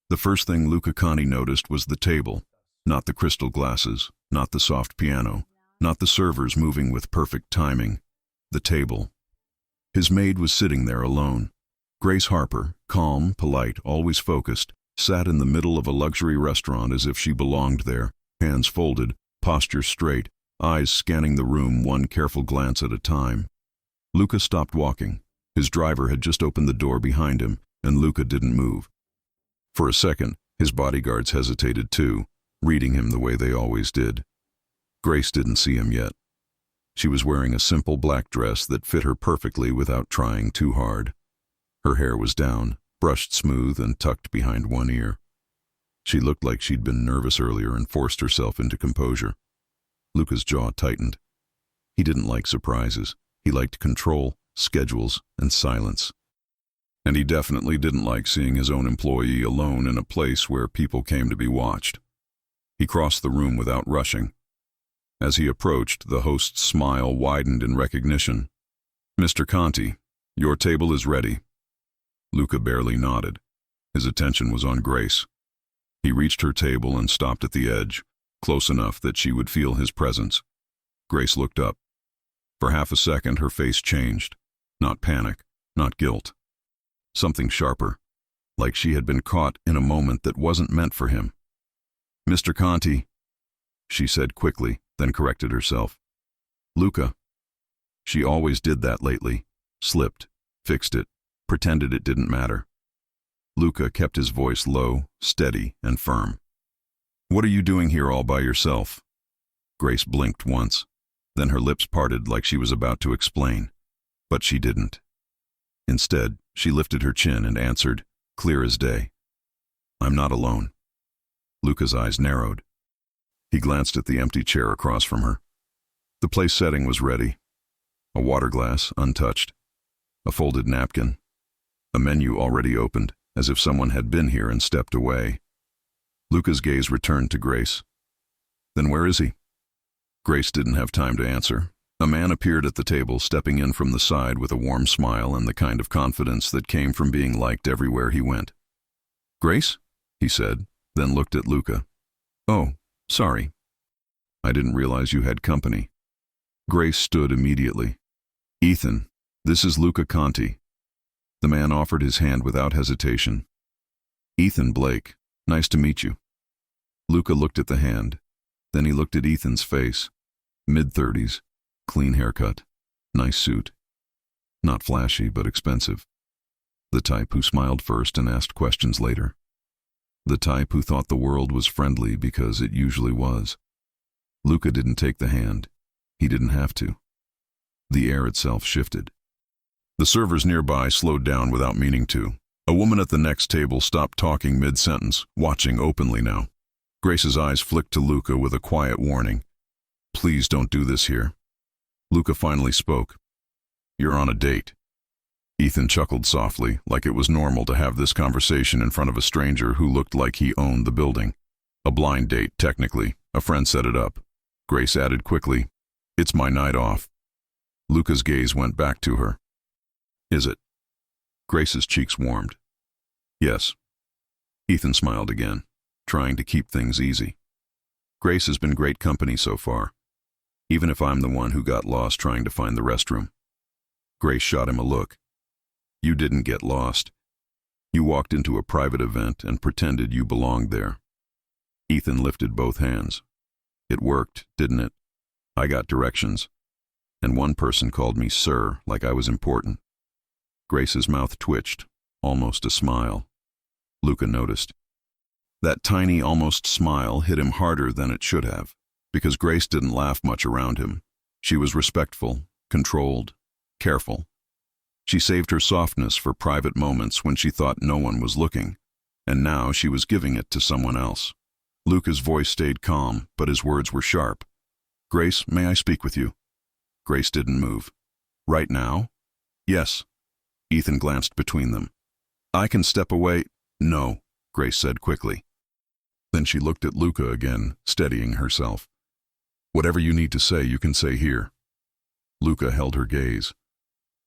The first thing Luca Conti noticed was the table, not the crystal glasses, not the soft piano, not the servers moving with perfect timing. The table. His maid was sitting there alone. Grace Harper, calm, polite, always focused, sat in the middle of a luxury restaurant as if she belonged there, hands folded, posture straight, eyes scanning the room one careful glance at a time. Luca stopped walking. His driver had just opened the door behind him, and Luca didn't move. For a second, his bodyguards hesitated too, reading him the way they always did. Grace didn't see him yet. She was wearing a simple black dress that fit her perfectly without trying too hard. Her hair was down, brushed smooth and tucked behind one ear. She looked like she'd been nervous earlier and forced herself into composure. Luca's jaw tightened. He didn't like surprises. He liked control, schedules, and silence. And he definitely didn't like seeing his own employee alone in a place where people came to be watched. He crossed the room without rushing. As he approached, the host's smile widened in recognition. "Mr. Conti, your table is ready." Luca barely nodded. His attention was on Grace. He reached her table and stopped at the edge, close enough that she would feel his presence. Grace looked up. For half a second, her face changed. Not panic, not guilt. Something sharper, like she had been caught in a moment that wasn't meant for him. "Mr. Conti," she said quickly, then corrected herself. "Luca." She always did that lately. Slipped, fixed it, pretended it didn't matter. Luca kept his voice low, steady, and firm. "What are you doing here all by yourself?" Grace blinked once. Then her lips parted like she was about to explain. But she didn't. Instead, she lifted her chin and answered, clear as day. "I'm not alone." Luca's eyes narrowed. He glanced at the empty chair across from her. The place setting was ready. A water glass, untouched. A folded napkin. A menu already opened, as if someone had been here and stepped away. Luca's gaze returned to Grace. "Then where is he?" Grace didn't have time to answer. A man appeared at the table, stepping in from the side with a warm smile and the kind of confidence that came from being liked everywhere he went. "Grace?" he said, then looked at Luca. "Oh, sorry. I didn't realize you had company." Grace stood immediately. "Ethan, this is Luca Conti." The man offered his hand without hesitation. "Ethan Blake, nice to meet you." Luca looked at the hand. Then he looked at Ethan's face. Mid-30s, clean haircut, nice suit. Not flashy, but expensive. The type who smiled first and asked questions later. The type who thought the world was friendly because it usually was. Luca didn't take the hand. He didn't have to. The air itself shifted. The servers nearby slowed down without meaning to. A woman at the next table stopped talking mid-sentence, watching openly now. Grace's eyes flicked to Luca with a quiet warning. "Please don't do this here." Luca finally spoke. "You're on a date." Ethan chuckled softly, like it was normal to have this conversation in front of a stranger who looked like he owned the building. "A blind date, technically. A friend set it up." Grace added quickly, "It's my night off." Luca's gaze went back to her. "Is it?" Grace's cheeks warmed. "Yes." Ethan smiled again, trying to keep things easy. "Grace has been great company so far, even if I'm the one who got lost trying to find the restroom." Grace shot him a look. "You didn't get lost. You walked into a private event and pretended you belonged there." Ethan lifted both hands. "It worked, didn't it? I got directions. And one person called me sir, like I was important." Grace's mouth twitched, almost a smile. Luca noticed. That tiny, almost smile hit him harder than it should have, because Grace didn't laugh much around him. She was respectful, controlled, careful. She saved her softness for private moments when she thought no one was looking, and now she was giving it to someone else. Luca's voice stayed calm, but his words were sharp. "Grace, may I speak with you?" Grace didn't move. "Right now?" "Yes." Ethan glanced between them. "I can step away." "No," Grace said quickly. Then she looked at Luca again, steadying herself. "Whatever you need to say, you can say here." Luca held her gaze.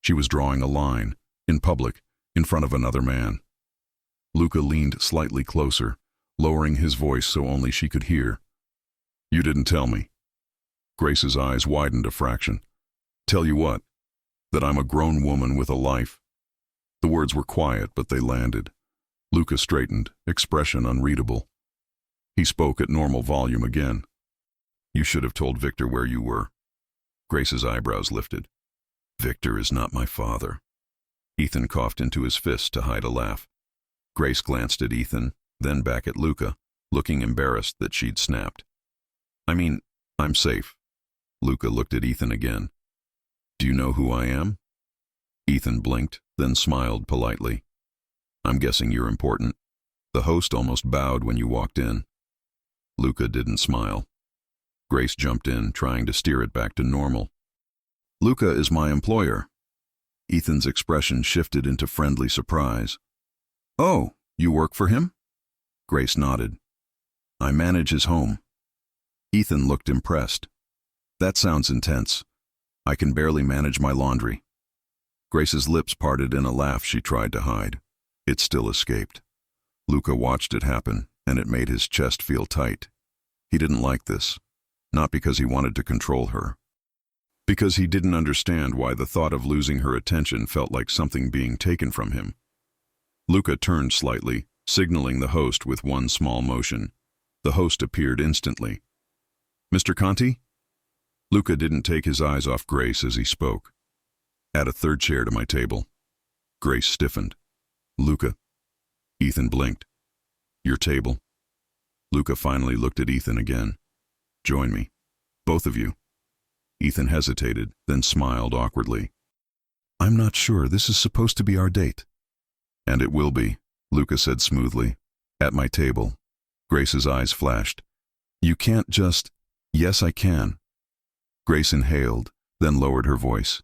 She was drawing a line, in public, in front of another man. Luca leaned slightly closer, lowering his voice so only she could hear. You didn't tell me. Grace's eyes widened a fraction. Tell you what? That I'm a grown woman with a life. The words were quiet, but they landed. Luca straightened, expression unreadable. He spoke at normal volume again. You should have told Victor where you were. Grace's eyebrows lifted. Victor is not my father. Ethan coughed into his fist to hide a laugh. Grace glanced at Ethan, then back at Luca, looking embarrassed that she'd snapped. I mean, I'm safe. Luca looked at Ethan again. Do you know who I am? Ethan blinked, then smiled politely. I'm guessing you're important. The host almost bowed when you walked in. Luca didn't smile. Grace jumped in, trying to steer it back to normal. Luca is my employer. Ethan's expression shifted into friendly surprise. Oh, you work for him? Grace nodded. I manage his home. Ethan looked impressed. That sounds intense. I can barely manage my laundry. Grace's lips parted in a laugh she tried to hide. It still escaped. Luca watched it happen, and it made his chest feel tight. He didn't like this. Not because he wanted to control her. Because he didn't understand why the thought of losing her attention felt like something being taken from him. Luca turned slightly, signaling the host with one small motion. The host appeared instantly. Mr. Conti? Luca didn't take his eyes off Grace as he spoke. Add a third chair to my table. Grace stiffened. Luca. Ethan blinked. Your table. Luca finally looked at Ethan again. Join me. Both of you. Ethan hesitated, then smiled awkwardly. I'm not sure this is supposed to be our date. And it will be, Luca said smoothly. At my table. Grace's eyes flashed. You can't just... Yes, I can. Grace inhaled, then lowered her voice.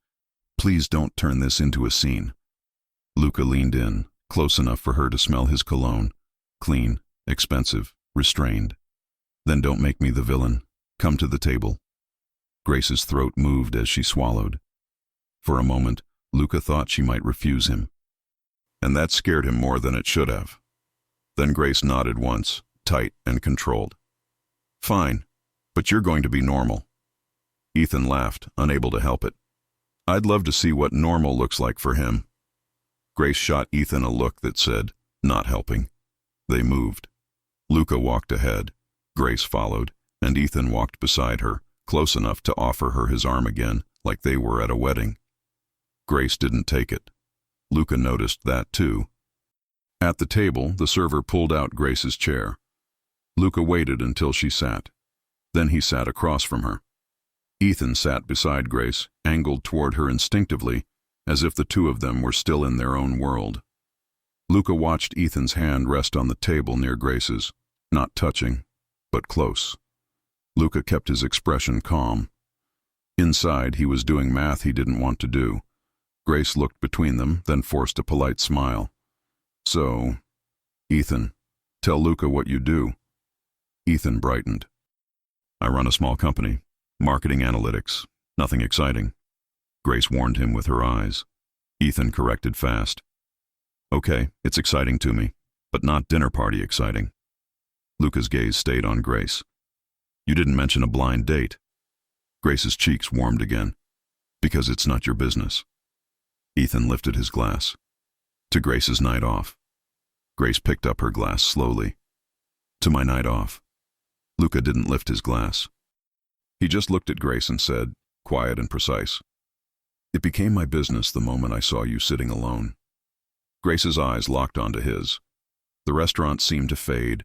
Please don't turn this into a scene. Luca leaned in, close enough for her to smell his cologne. Clean, expensive, restrained. Then don't make me the villain. Come to the table. Grace's throat moved as she swallowed. For a moment, Luca thought she might refuse him. And that scared him more than it should have. Then Grace nodded once, tight and controlled. Fine, but you're going to be normal. Ethan laughed, unable to help it. I'd love to see what normal looks like for him. Grace shot Ethan a look that said, not helping. They moved. Luca walked ahead. Grace followed, and Ethan walked beside her, close enough to offer her his arm again, like they were at a wedding. Grace didn't take it. Luca noticed that too. At the table, the server pulled out Grace's chair. Luca waited until she sat. Then he sat across from her. Ethan sat beside Grace, angled toward her instinctively, as if the two of them were still in their own world. Luca watched Ethan's hand rest on the table near Grace's, not touching, but close. Luca kept his expression calm. Inside, he was doing math he didn't want to do. Grace looked between them, then forced a polite smile. So, Ethan, tell Luca what you do. Ethan brightened. I run a small company. Marketing analytics. Nothing exciting. Grace warned him with her eyes. Ethan corrected fast. Okay, it's exciting to me, but not dinner party exciting. Luca's gaze stayed on Grace. You didn't mention a blind date. Grace's cheeks warmed again. Because it's not your business. Ethan lifted his glass. To Grace's night off. Grace picked up her glass slowly. To my night off. Luca didn't lift his glass. He just looked at Grace and said, quiet and precise, it became my business the moment I saw you sitting alone. Grace's eyes locked onto his. The restaurant seemed to fade,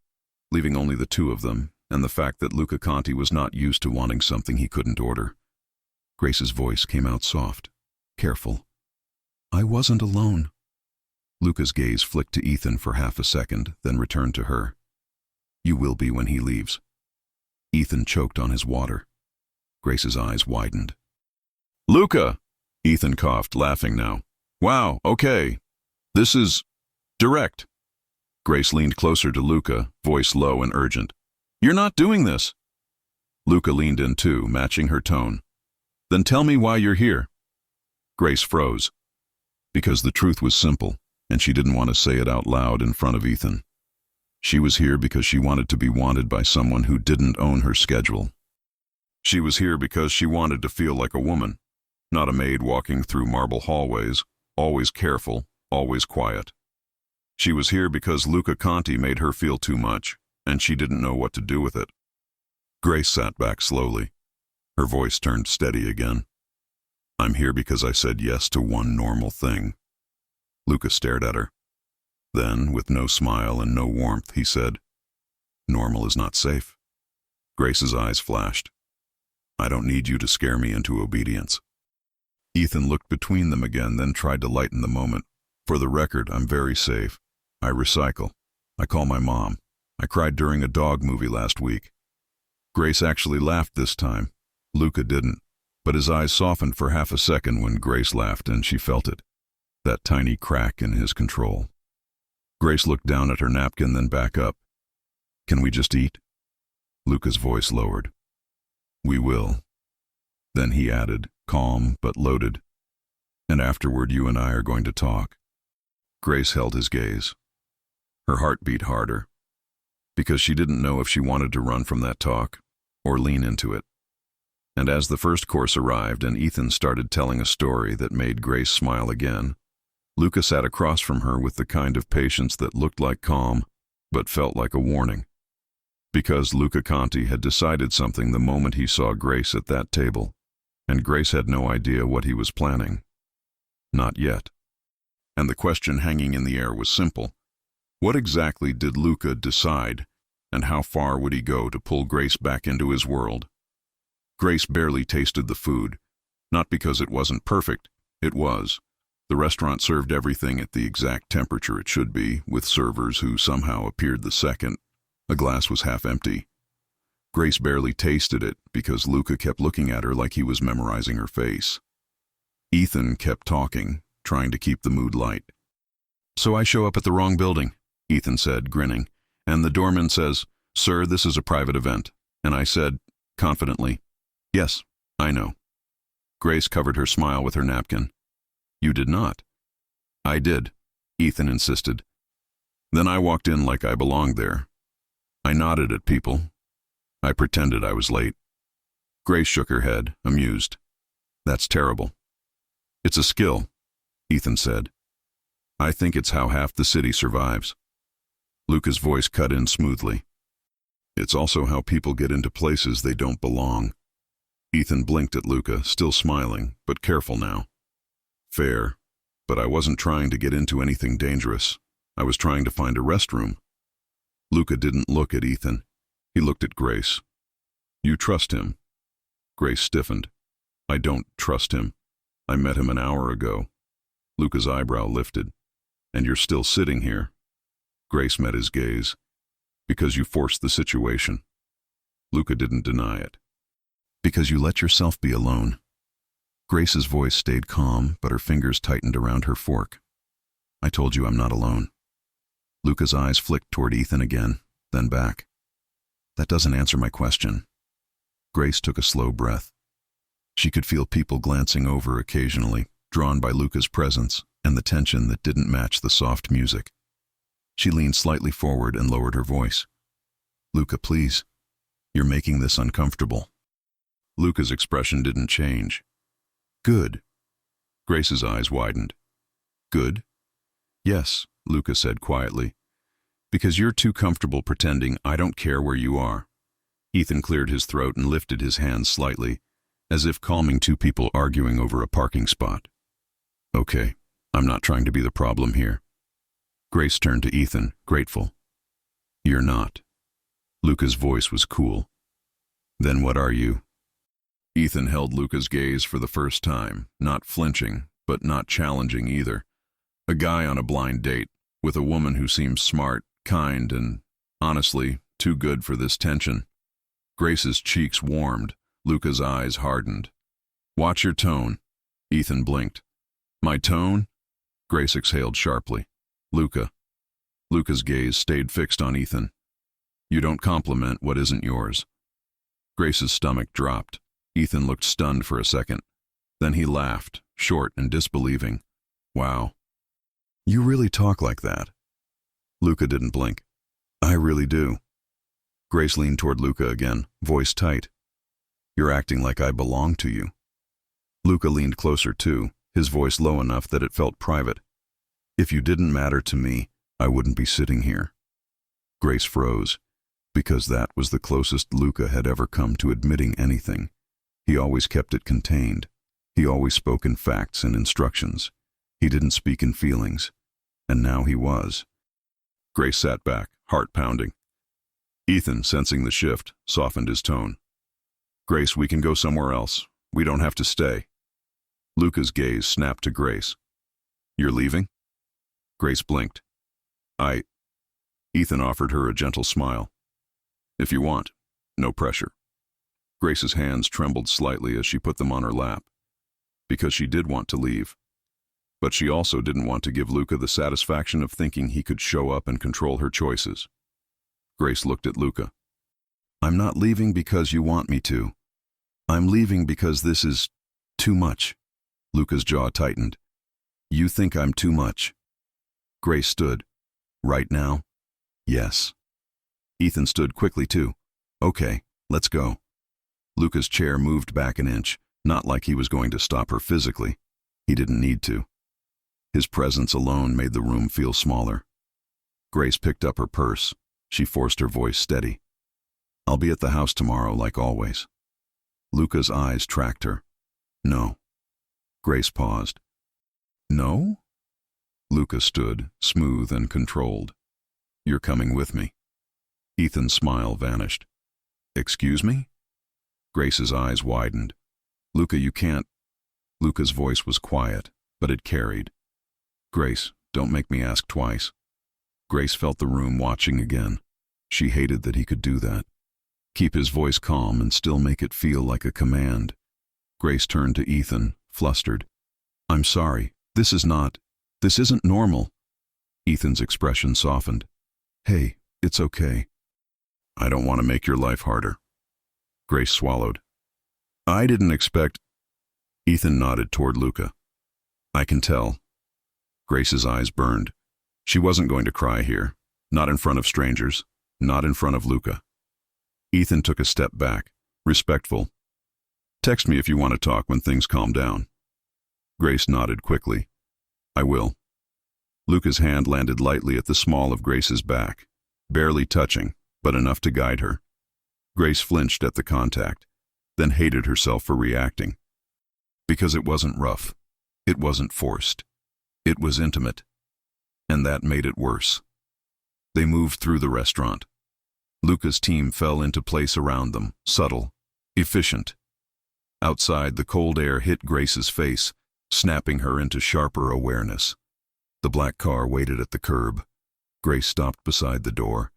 leaving only the two of them, and the fact that Luca Conti was not used to wanting something he couldn't order. Grace's voice came out soft, careful. I wasn't alone. Luca's gaze flicked to Ethan for half a second, then returned to her. You will be when he leaves. Ethan choked on his water. Grace's eyes widened. Luca! Ethan coughed, laughing now. Wow, okay. This is... direct. Grace leaned closer to Luca, voice low and urgent. You're not doing this. Luca leaned in too, matching her tone. Then tell me why you're here. Grace froze. Because the truth was simple. and she didn't want to say it out loud in front of Ethan. She was here because she wanted to be wanted by someone who didn't own her schedule. She was here because she wanted to feel like a woman, not a maid walking through marble hallways, always careful, always quiet. She was here because Luca Conti made her feel too much, and she didn't know what to do with it. Grace sat back slowly. Her voice turned steady again. I'm here because I said yes to one normal thing. Luca stared at her. Then, with no smile and no warmth, he said, Normal is not safe. Grace's eyes flashed. I don't need you to scare me into obedience. Ethan looked between them again, then tried to lighten the moment. For the record, I'm very safe. I recycle. I call my mom. I cried during a dog movie last week. Grace actually laughed this time. Luca didn't, but his eyes softened for half a second when Grace laughed, and she felt it. That tiny crack in his control. Grace looked down at her napkin, then back up. Can we just eat? Luca's voice lowered. We will. Then he added, calm but loaded. And afterward you and I are going to talk. Grace held his gaze. Her heart beat harder, because she didn't know if she wanted to run from that talk or lean into it. And as the first course arrived and Ethan started telling a story that made Grace smile again, Luca sat across from her with the kind of patience that looked like calm, but felt like a warning. Because Luca Conti had decided something the moment he saw Grace at that table, and Grace had no idea what he was planning. Not yet. And the question hanging in the air was simple. What exactly did Luca decide, and how far would he go to pull Grace back into his world? Grace barely tasted the food, not because it wasn't perfect, it was. The restaurant served everything at the exact temperature it should be, with servers who somehow appeared the second. A glass was half empty. Grace barely tasted it because Luca kept looking at her like he was memorizing her face. Ethan kept talking, trying to keep the mood light. So I show up at the wrong building, Ethan said, grinning, and the doorman says, Sir, this is a private event. And I said, confidently, Yes, I know. Grace covered her smile with her napkin. You did not. I did, Ethan insisted. Then I walked in like I belonged there. I nodded at people. I pretended I was late. Grace shook her head, amused. That's terrible. It's a skill, Ethan said. I think it's how half the city survives. Luca's voice cut in smoothly. It's also how people get into places they don't belong. Ethan blinked at Luca, still smiling, but careful now. Fair, but I wasn't trying to get into anything dangerous. I was trying to find a restroom. Luca didn't look at Ethan. He looked at Grace. You trust him? Grace stiffened. I don't trust him. I met him an hour ago. Luca's eyebrow lifted. And you're still sitting here? Grace met his gaze. Because you forced the situation. Luca didn't deny it. Because you let yourself be alone. Grace's voice stayed calm, but her fingers tightened around her fork. I told you I'm not alone. Luca's eyes flicked toward Ethan again, then back. That doesn't answer my question. Grace took a slow breath. She could feel people glancing over occasionally, drawn by Luca's presence and the tension that didn't match the soft music. She leaned slightly forward and lowered her voice. Luca, please. You're making this uncomfortable. Luca's expression didn't change. Good. Grace's eyes widened. Good? Yes, Luca said quietly. Because you're too comfortable pretending I don't care where you are. Ethan cleared his throat and lifted his hands slightly, as if calming two people arguing over a parking spot. Okay, I'm not trying to be the problem here. Grace turned to Ethan, grateful. You're not. Luca's voice was cool. Then what are you? Ethan held Luca's gaze for the first time, not flinching, but not challenging either. A guy on a blind date, with a woman who seemed smart, kind, and, honestly, too good for this tension. Grace's cheeks warmed, Luca's eyes hardened. Watch your tone, Ethan blinked. My tone? Grace exhaled sharply. Luca. Luca's gaze stayed fixed on Ethan. You don't compliment what isn't yours. Grace's stomach dropped. Ethan looked stunned for a second. Then he laughed, short and disbelieving. Wow. You really talk like that. Luca didn't blink. I really do. Grace leaned toward Luca again, voice tight. You're acting like I belong to you. Luca leaned closer too, his voice low enough that it felt private. If you didn't matter to me, I wouldn't be sitting here. Grace froze, because that was the closest Luca had ever come to admitting anything. He always kept it contained. He always spoke in facts and instructions. He didn't speak in feelings. And now he was. Grace sat back, heart pounding. Ethan, sensing the shift, softened his tone. Grace, we can go somewhere else. We don't have to stay. Luca's gaze snapped to Grace. You're leaving? Grace blinked. Ethan offered her a gentle smile. If you want, no pressure. Grace's hands trembled slightly as she put them on her lap, because she did want to leave. But she also didn't want to give Luca the satisfaction of thinking he could show up and control her choices. Grace looked at Luca. I'm not leaving because you want me to. I'm leaving because this is too much. Luca's jaw tightened. You think I'm too much? Grace stood. Right now? Yes. Ethan stood quickly too. Okay, let's go. Luca's chair moved back an inch, not like he was going to stop her physically. He didn't need to. His presence alone made the room feel smaller. Grace picked up her purse. She forced her voice steady. I'll be at the house tomorrow like always. Luca's eyes tracked her. No. Grace paused. No? Luca stood, smooth and controlled. You're coming with me. Ethan's smile vanished. Excuse me? Grace's eyes widened. Luca, you can't. Luca's voice was quiet, but it carried. Grace, don't make me ask twice. Grace felt the room watching again. She hated that he could do that. Keep his voice calm and still make it feel like a command. Grace turned to Ethan, flustered. I'm sorry. This isn't normal. Ethan's expression softened. Hey, it's okay. I don't want to make your life harder. Grace swallowed. I didn't expect. Ethan nodded toward Luca. I can tell. Grace's eyes burned. She wasn't going to cry here. Not in front of strangers. Not in front of Luca. Ethan took a step back, respectful. Text me if you want to talk when things calm down. Grace nodded quickly. I will. Luca's hand landed lightly at the small of Grace's back, barely touching, but enough to guide her. Grace flinched at the contact, then hated herself for reacting. Because it wasn't rough. It wasn't forced. It was intimate. And that made it worse. They moved through the restaurant. Luca's team fell into place around them, subtle, efficient. Outside, the cold air hit Grace's face, snapping her into sharper awareness. The black car waited at the curb. Grace stopped beside the door.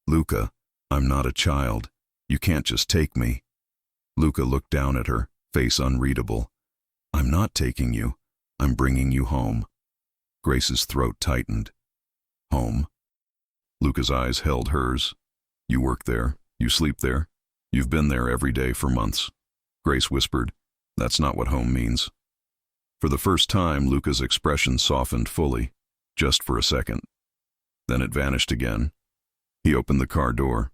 Luca, I'm not a child. You can't just take me. Luca looked down at her, face unreadable. I'm not taking you. I'm bringing you home. Grace's throat tightened. Home? Luca's eyes held hers. You work there. You sleep there. You've been there every day for months. Grace whispered. That's not what home means. For the first time, Luca's expression softened fully, just for a second. Then it vanished again. He opened the car door.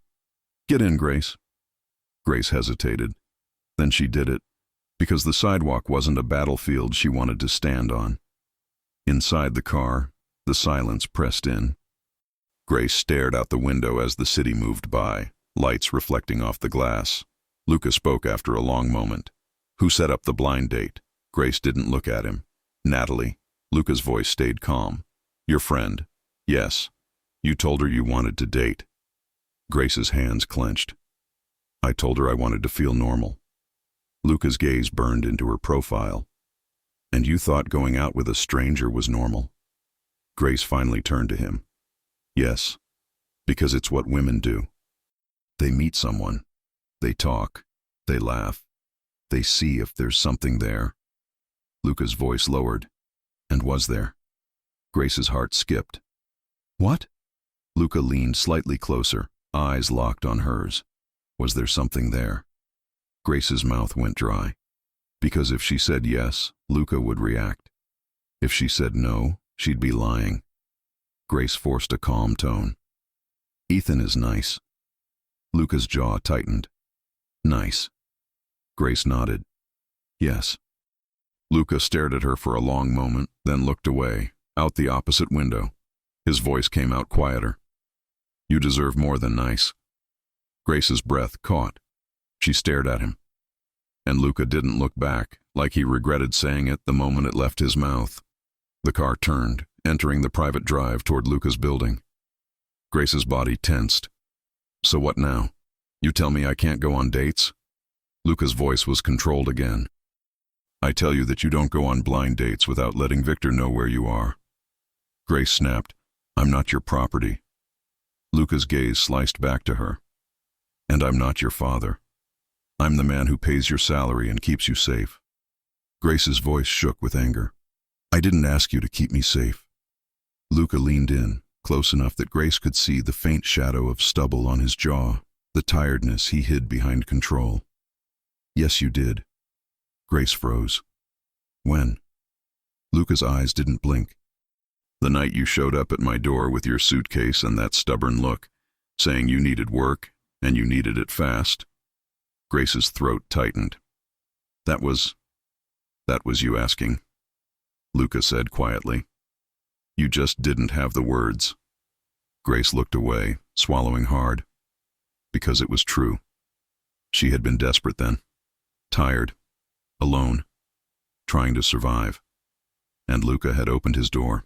Get in, Grace. Grace hesitated. Then she did it, because the sidewalk wasn't a battlefield she wanted to stand on. Inside the car, the silence pressed in. Grace stared out the window as the city moved by, lights reflecting off the glass. Luca spoke after a long moment. Who set up the blind date? Grace didn't look at him. Natalie. Luca's voice stayed calm. Your friend. Yes. You told her you wanted to date. Grace's hands clenched. I told her I wanted to feel normal. Luca's gaze burned into her profile. And you thought going out with a stranger was normal? Grace finally turned to him. Yes, because it's what women do. They meet someone. They talk. They laugh. They see if there's something there. Luca's voice lowered. And was there? Grace's heart skipped. What? Luca leaned slightly closer, eyes locked on hers. Was there something there? Grace's mouth went dry. Because if she said yes, Luca would react. If she said no, she'd be lying. Grace forced a calm tone. Ethan is nice. Luca's jaw tightened. Nice. Grace nodded. Yes. Luca stared at her for a long moment, then looked away, out the opposite window. His voice came out quieter. You deserve more than nice. Grace's breath caught. She stared at him. And Luca didn't look back, like he regretted saying it the moment it left his mouth. The car turned, entering the private drive toward Luca's building. Grace's body tensed. So what now? You tell me I can't go on dates? Luca's voice was controlled again. I tell you that you don't go on blind dates without letting Victor know where you are. Grace snapped. I'm not your property. Luca's gaze sliced back to her. And I'm not your father. I'm the man who pays your salary and keeps you safe. Grace's voice shook with anger. I didn't ask you to keep me safe. Luca leaned in, close enough that Grace could see the faint shadow of stubble on his jaw, the tiredness he hid behind control. Yes, you did. Grace froze. When? Luca's eyes didn't blink. The night you showed up at my door with your suitcase and that stubborn look, saying you needed work, and you needed it fast. Grace's throat tightened. That was you asking, Luca said quietly. You just didn't have the words. Grace looked away, swallowing hard. Because it was true. She had been desperate then. Tired. Alone. Trying to survive. And Luca had opened his door.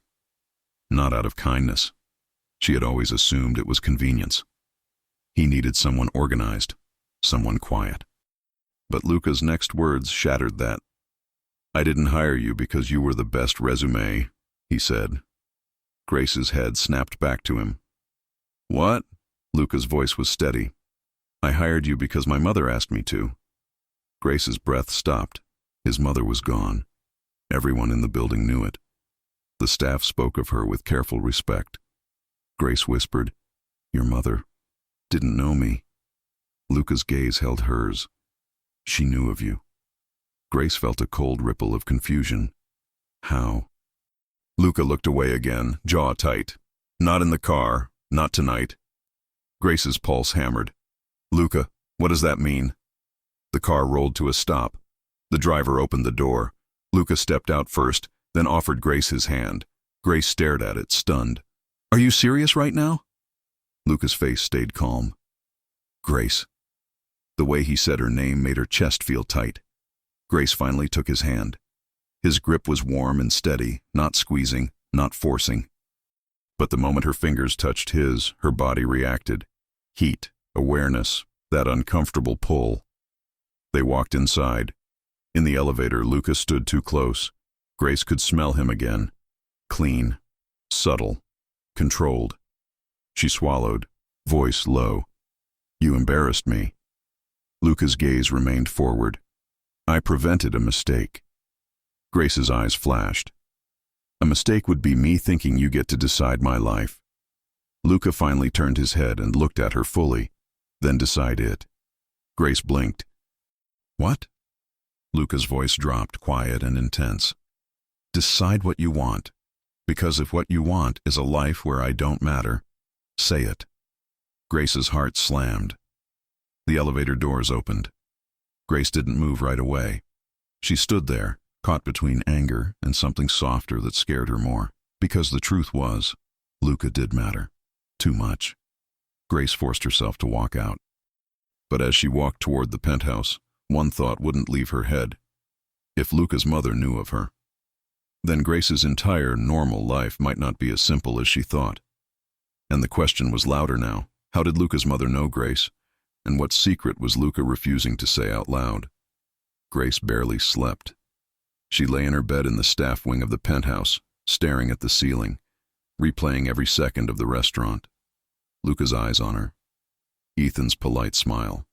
Not out of kindness. She had always assumed it was convenience. He needed someone organized, someone quiet. But Luca's next words shattered that. I didn't hire you because you were the best resume, he said. Grace's head snapped back to him. What? Luca's voice was steady. I hired you because my mother asked me to. Grace's breath stopped. His mother was gone. Everyone in the building knew it. The staff spoke of her with careful respect. Grace whispered, Your mother didn't know me. Luca's gaze held hers. She knew of you. Grace felt a cold ripple of confusion. How? Luca looked away again, jaw tight. Not in the car, not tonight. Grace's pulse hammered. Luca, what does that mean? The car rolled to a stop. The driver opened the door. Luca stepped out first, then offered Grace his hand. Grace stared at it, stunned. Are you serious right now? Luca's face stayed calm. Grace. The way he said her name made her chest feel tight. Grace finally took his hand. His grip was warm and steady, not squeezing, not forcing. But the moment her fingers touched his, her body reacted. Heat, awareness, that uncomfortable pull. They walked inside. In the elevator, Luca stood too close. Grace could smell him again. Clean, subtle, controlled. She swallowed, voice low. You embarrassed me. Luca's gaze remained forward. I prevented a mistake. Grace's eyes flashed. A mistake would be me thinking you get to decide my life. Luca finally turned his head and looked at her fully, then decide it. Grace blinked. What? Luca's voice dropped, quiet and intense. Decide what you want. Because if what you want is a life where I don't matter, say it. Grace's heart slammed. The elevator doors opened. Grace didn't move right away. She stood there, caught between anger and something softer that scared her more. Because the truth was, Luca did matter. Too much. Grace forced herself to walk out. But as she walked toward the penthouse, one thought wouldn't leave her head. If Luca's mother knew of her, then Grace's entire normal life might not be as simple as she thought. And the question was louder now. How did Luca's mother know Grace? And what secret was Luca refusing to say out loud? Grace barely slept. She lay in her bed in the staff wing of the penthouse, staring at the ceiling, replaying every second of the restaurant. Luca's eyes on her. Ethan's polite smile.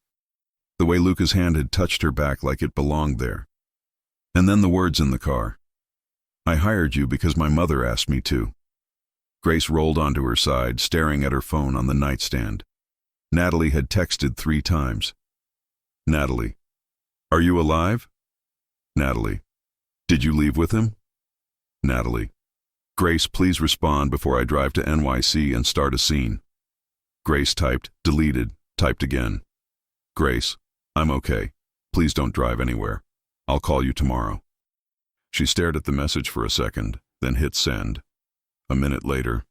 The way Luca's hand had touched her back like it belonged there. And then the words in the car. I hired you because my mother asked me to. Grace rolled onto her side, staring at her phone on the nightstand. Natalie had texted 3 times. Natalie. Are you alive? Natalie. Did you leave with him? Natalie. Grace, please respond before I drive to NYC and start a scene. Grace typed, deleted, typed again. Grace, I'm okay. Please don't drive anywhere. I'll call you tomorrow. She stared at the message for a second, then hit send. A minute later,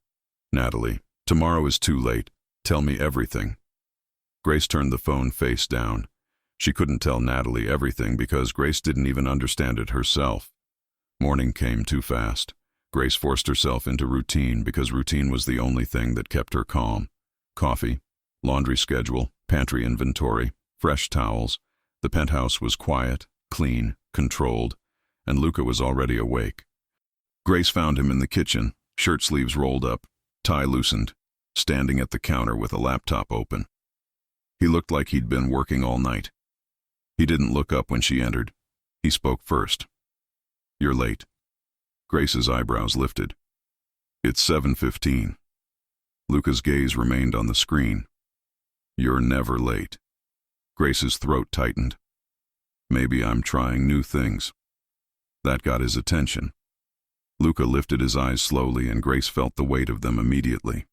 Natalie, tomorrow is too late. Tell me everything. Grace turned the phone face down. She couldn't tell Natalie everything because Grace didn't even understand it herself. Morning came too fast. Grace forced herself into routine because routine was the only thing that kept her calm. Coffee, laundry schedule, pantry inventory, fresh towels. The penthouse was quiet, clean, controlled, and Luca was already awake. Grace found him in the kitchen, shirt sleeves rolled up, tie loosened, standing at the counter with a laptop open. He looked like he'd been working all night. He didn't look up when she entered. He spoke first. You're late. Grace's eyebrows lifted. It's 7:15. Luca's gaze remained on the screen. You're never late. Grace's throat tightened. Maybe I'm trying new things. That got his attention. Luca lifted his eyes slowly and Grace felt the weight of them immediately.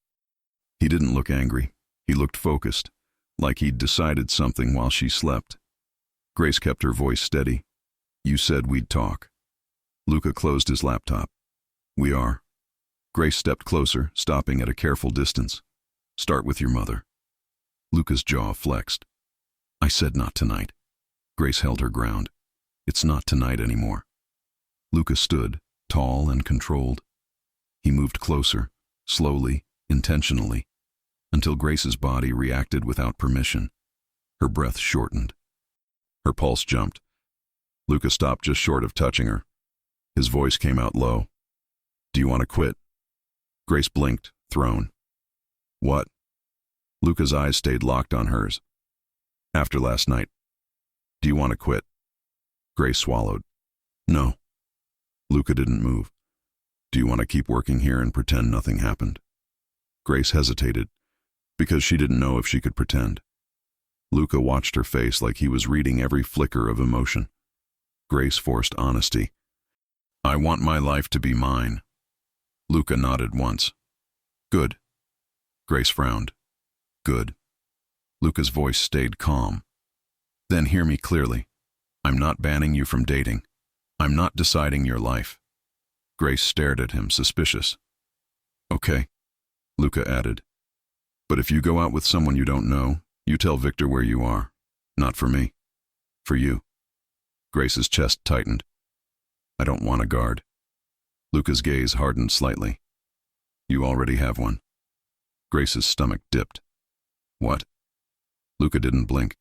He didn't look angry. He looked focused, like he'd decided something while she slept. Grace kept her voice steady. You said we'd talk. Luca closed his laptop. We are. Grace stepped closer, stopping at a careful distance. Start with your mother. Luca's jaw flexed. I said not tonight. Grace held her ground. It's not tonight anymore. Luca stood, tall and controlled. He moved closer, slowly, intentionally, until Grace's body reacted without permission. Her breath shortened. Her pulse jumped. Luca stopped just short of touching her. His voice came out low. Do you want to quit? Grace blinked, thrown. What? Luca's eyes stayed locked on hers. After last night. Do you want to quit? Grace swallowed. No. Luca didn't move. Do you want to keep working here and pretend nothing happened? Grace hesitated, because she didn't know if she could pretend. Luca watched her face like he was reading every flicker of emotion. Grace forced honesty. I want my life to be mine. Luca nodded once. Good. Grace frowned. Good. Luca's voice stayed calm. Then hear me clearly. I'm not banning you from dating. I'm not deciding your life. Grace stared at him, suspicious. Okay, Luca added. But if you go out with someone you don't know, you tell Victor where you are. Not for me. For you. Grace's chest tightened. I don't want a guard. Luca's gaze hardened slightly. You already have one. Grace's stomach dipped. What? Luca didn't blink.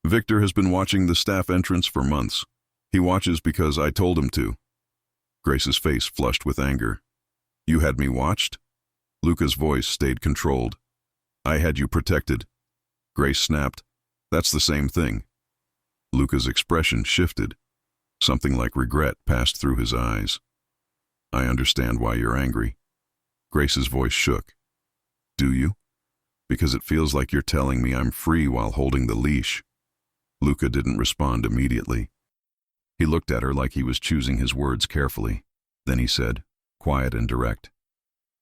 Victor has been watching the staff entrance for months. He watches because I told him to. Grace's face flushed with anger. You had me watched? Luca's voice stayed controlled. I had you protected. Grace snapped. That's the same thing. Luca's expression shifted. Something like regret passed through his eyes. I understand why you're angry. Grace's voice shook. Do you? Because it feels like you're telling me I'm free while holding the leash. Luca didn't respond immediately. He looked at her like he was choosing his words carefully. Then he said, quiet and direct,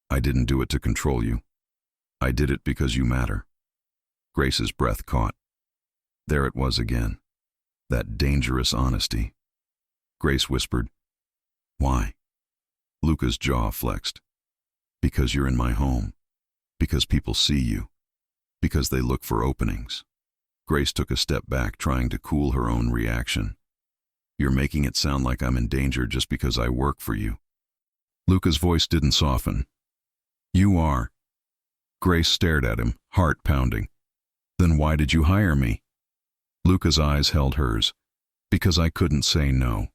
I didn't do it to control you. I did it because you matter. Grace's breath caught. There it was again. That dangerous honesty. Grace whispered, Why? Luca's jaw flexed. Because you're in my home. Because people see you. Because they look for openings. Grace took a step back, trying to cool her own reaction. You're making it sound like I'm in danger just because I work for you. Luca's voice didn't soften. You are. Grace stared at him, heart pounding. Then why did you hire me? Luca's eyes held hers. Because I couldn't say no.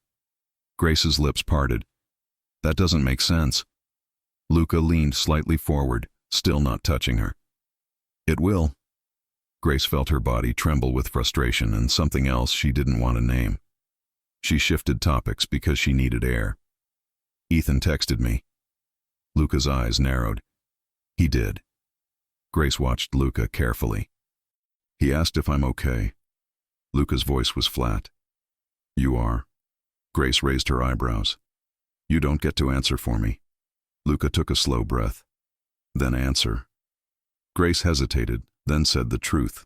Grace's lips parted. That doesn't make sense. Luca leaned slightly forward, still not touching her. It will. Grace felt her body tremble with frustration and something else she didn't want to name. She shifted topics because she needed air. Ethan texted me. Luca's eyes narrowed. He did. Grace watched Luca carefully. He asked if I'm okay. Luca's voice was flat. You are. Grace raised her eyebrows. You don't get to answer for me. Luca took a slow breath. Then answer. Grace hesitated, then said the truth.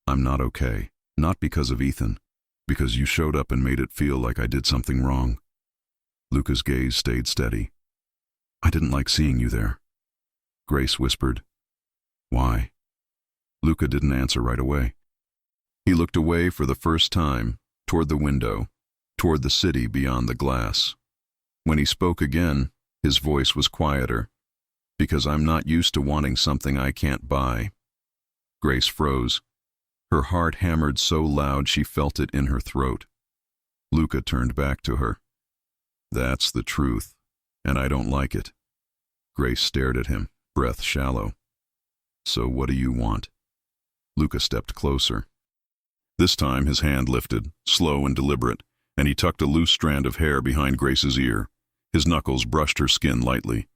I'm not okay. Not because of Ethan. Because you showed up and made it feel like I did something wrong. Luca's gaze stayed steady. I didn't like seeing you there. Grace whispered. Why? Luca didn't answer right away. He looked away for the first time, toward the window, toward the city beyond the glass. When he spoke again, his voice was quieter. Because I'm not used to wanting something I can't buy. Grace froze. Her heart hammered so loud she felt it in her throat. Luca turned back to her. That's the truth, and I don't like it. Grace stared at him, breath shallow. So what do you want? Luca stepped closer. This time his hand lifted, slow and deliberate, and he tucked a loose strand of hair behind Grace's ear. His knuckles brushed her skin lightly.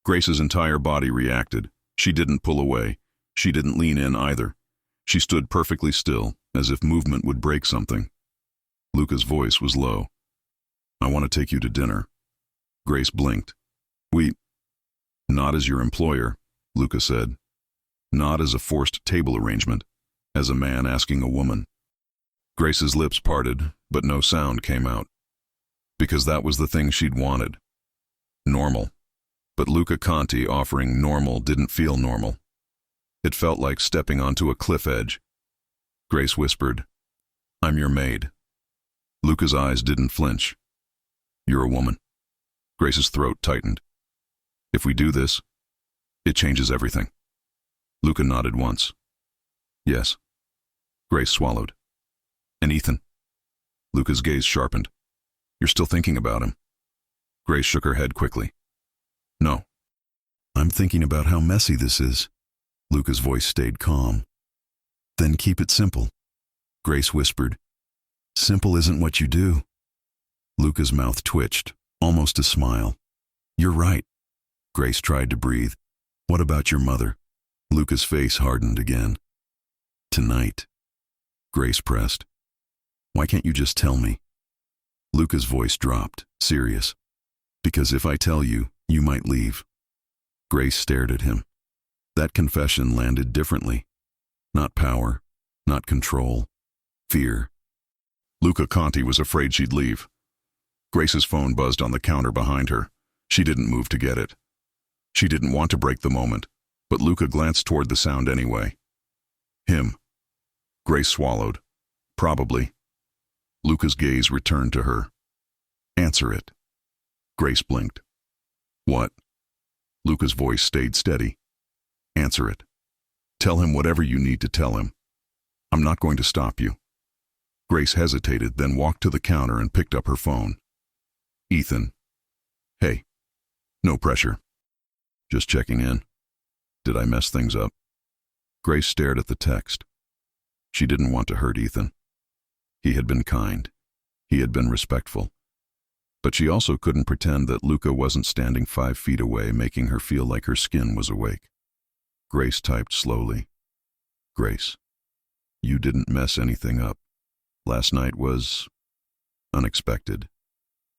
Grace's entire body reacted. She didn't pull away. She didn't lean in either. She stood perfectly still, as if movement would break something. Luca's voice was low. I want to take you to dinner. Grace blinked. Not as your employer, Luca said. Not as a forced table arrangement, as a man asking a woman. Grace's lips parted, but no sound came out. Because that was the thing she'd wanted. Normal. But Luca Conti offering normal didn't feel normal. It felt like stepping onto a cliff edge. Grace whispered, I'm your maid. Luca's eyes didn't flinch. You're a woman. Grace's throat tightened. If we do this, it changes everything. Luca nodded once. Yes. Grace swallowed. And Ethan? Luca's gaze sharpened. You're still thinking about him. Grace shook her head quickly. No. I'm thinking about how messy this is. Luca's voice stayed calm. Then keep it simple. Grace whispered. Simple isn't what you do. Luca's mouth twitched, almost a smile. You're right. Grace tried to breathe. What about your mother? Luca's face hardened again. Tonight. Grace pressed. Why can't you just tell me? Luca's voice dropped, serious. Because if I tell you, you might leave. Grace stared at him. That confession landed differently. Not power, not control, fear. Luca Conti was afraid she'd leave. Grace's phone buzzed on the counter behind her. She didn't move to get it. She didn't want to break the moment, but Luca glanced toward the sound anyway. Him. Grace swallowed. Probably. Luca's gaze returned to her. Answer it. Grace blinked. What? Luca's voice stayed steady. Answer it. Tell him whatever you need to tell him. I'm not going to stop you. Grace hesitated, then walked to the counter and picked up her phone. Ethan. Hey. No pressure. Just checking in. Did I mess things up? Grace stared at the text. She didn't want to hurt Ethan. He had been kind. He had been respectful. But she also couldn't pretend that Luca wasn't standing 5 feet away, making her feel like her skin was awake. Grace typed slowly. Grace, you didn't mess anything up. Last night was unexpected.